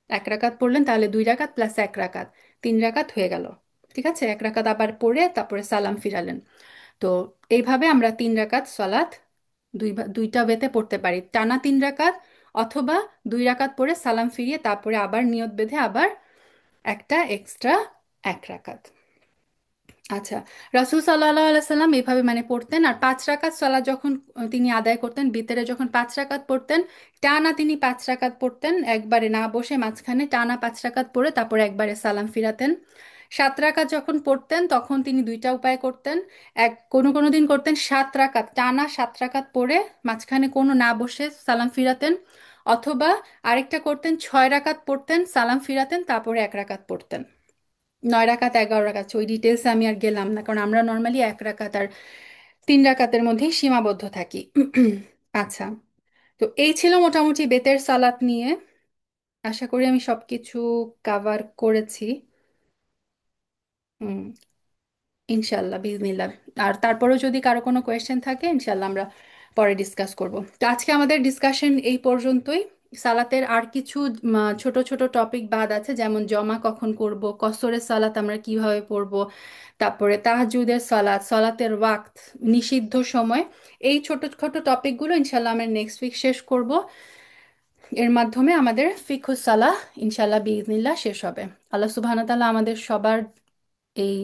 এক রাকাত পড়লেন, তাহলে দুই রাকাত প্লাস এক রাকাত, তিন রাকাত হয়ে গেল। ঠিক আছে, এক রাকাত আবার পড়ে তারপরে সালাম ফিরালেন। তো এইভাবে আমরা তিন রাকাত সলাৎ দুইটা ওয়েতে পড়তে পারি, টানা তিন রাকাত, অথবা দুই রাকাত পড়ে সালাম ফিরিয়ে তারপরে আবার নিয়ত বেঁধে আবার একটা এক্সট্রা এক রাকাত। আচ্ছা, রাসূল সাল্লাল্লাহু আলাইহি সাল্লাম এভাবে মানে পড়তেন। আর পাঁচ রাকাত সালাত যখন তিনি আদায় করতেন, ভিতরে যখন পাঁচ রাকাত পড়তেন, টানা তিনি পাঁচ রাকাত পড়তেন, একবারে না বসে মাঝখানে টানা পাঁচ রাকাত পড়ে তারপরে একবারে সালাম ফিরাতেন। সাত রাকাত যখন পড়তেন তখন তিনি দুইটা উপায় করতেন। কোনো কোনো দিন করতেন সাত রাকাত টানা সাত রাকাত পড়ে মাঝখানে কোনো না বসে সালাম ফিরাতেন, অথবা আরেকটা করতেন ছয় রাকাত পড়তেন, সালাম ফিরাতেন, তারপরে এক রাকাত পড়তেন। নয় রাকাত, এগারো রাকাত, ওই ডিটেলসে আমি আর গেলাম না, কারণ আমরা নর্মালি এক রাকাত আর তিন রাকাতের মধ্যেই সীমাবদ্ধ থাকি। আচ্ছা, তো এই ছিল মোটামুটি বেতের সালাত নিয়ে। আশা করি আমি সবকিছু কাভার করেছি। হুম, ইনশাল্লাহ বিজনিল্লাহ। আর তারপরেও যদি কারো কোনো কোয়েশ্চেন থাকে ইনশাল্লাহ আমরা পরে ডিসকাস করব। তো আজকে আমাদের ডিসকাশন এই পর্যন্তই। সালাতের আর কিছু ছোট ছোট টপিক বাদ আছে, যেমন জমা কখন করব, কসরের সালাত আমরা কিভাবে পড়ব, তারপরে তাহাজ্জুদের সালাত, সালাতের ওয়াক্ত, নিষিদ্ধ সময়। এই ছোট ছোট টপিকগুলো ইনশাল্লাহ আমরা নেক্সট উইক শেষ করব। এর মাধ্যমে আমাদের ফিকহুস সালাহ ইনশাল্লাহ বিইজনিল্লাহ শেষ হবে। আল্লাহ সুবহানাহু ওয়া তাআলা আমাদের সবার এই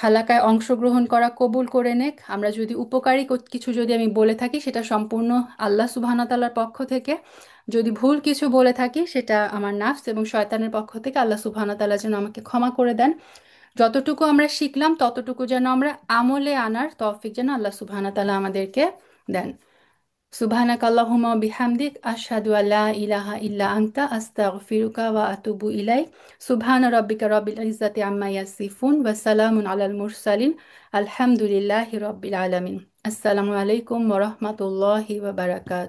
হালাকায় অংশগ্রহণ করা কবুল করে নেক। আমরা যদি উপকারী কিছু যদি আমি বলে থাকি, সেটা সম্পূর্ণ আল্লাহ সুবহানাহু ওয়া তাআলার পক্ষ থেকে। যদি ভুল কিছু বলে থাকি, সেটা আমার নাফস এবং শয়তানের পক্ষ থেকে। আল্লাহ সুবহানাহু ওয়া তাআলা যেন আমাকে ক্ষমা করে দেন। যতটুকু আমরা শিখলাম ততটুকু যেন আমরা আমলে আনার তৌফিক যেন আল্লাহ সুবহানাহু ওয়া তাআলা আমাদেরকে দেন। সুবহানাক আল্লাহুম্মা বিহামদিক আশহাদু আল্লা ইলাহা ইল্লা আনতা আস্তাগফিরুকা ওয়া আতুবু ইলাইক। সুবহানা রাব্বিকা রাব্বিল ইজ্জাতি আম্মা ইয়াসিফুন ওয়া সালামুন আলাল মুরসালিন আলহামদুলিল্লাহি রাব্বিল আলামিন। আসসালামু আলাইকুম ওয়া রাহমাতুল্লাহি ওয়া বারাকাতুহু।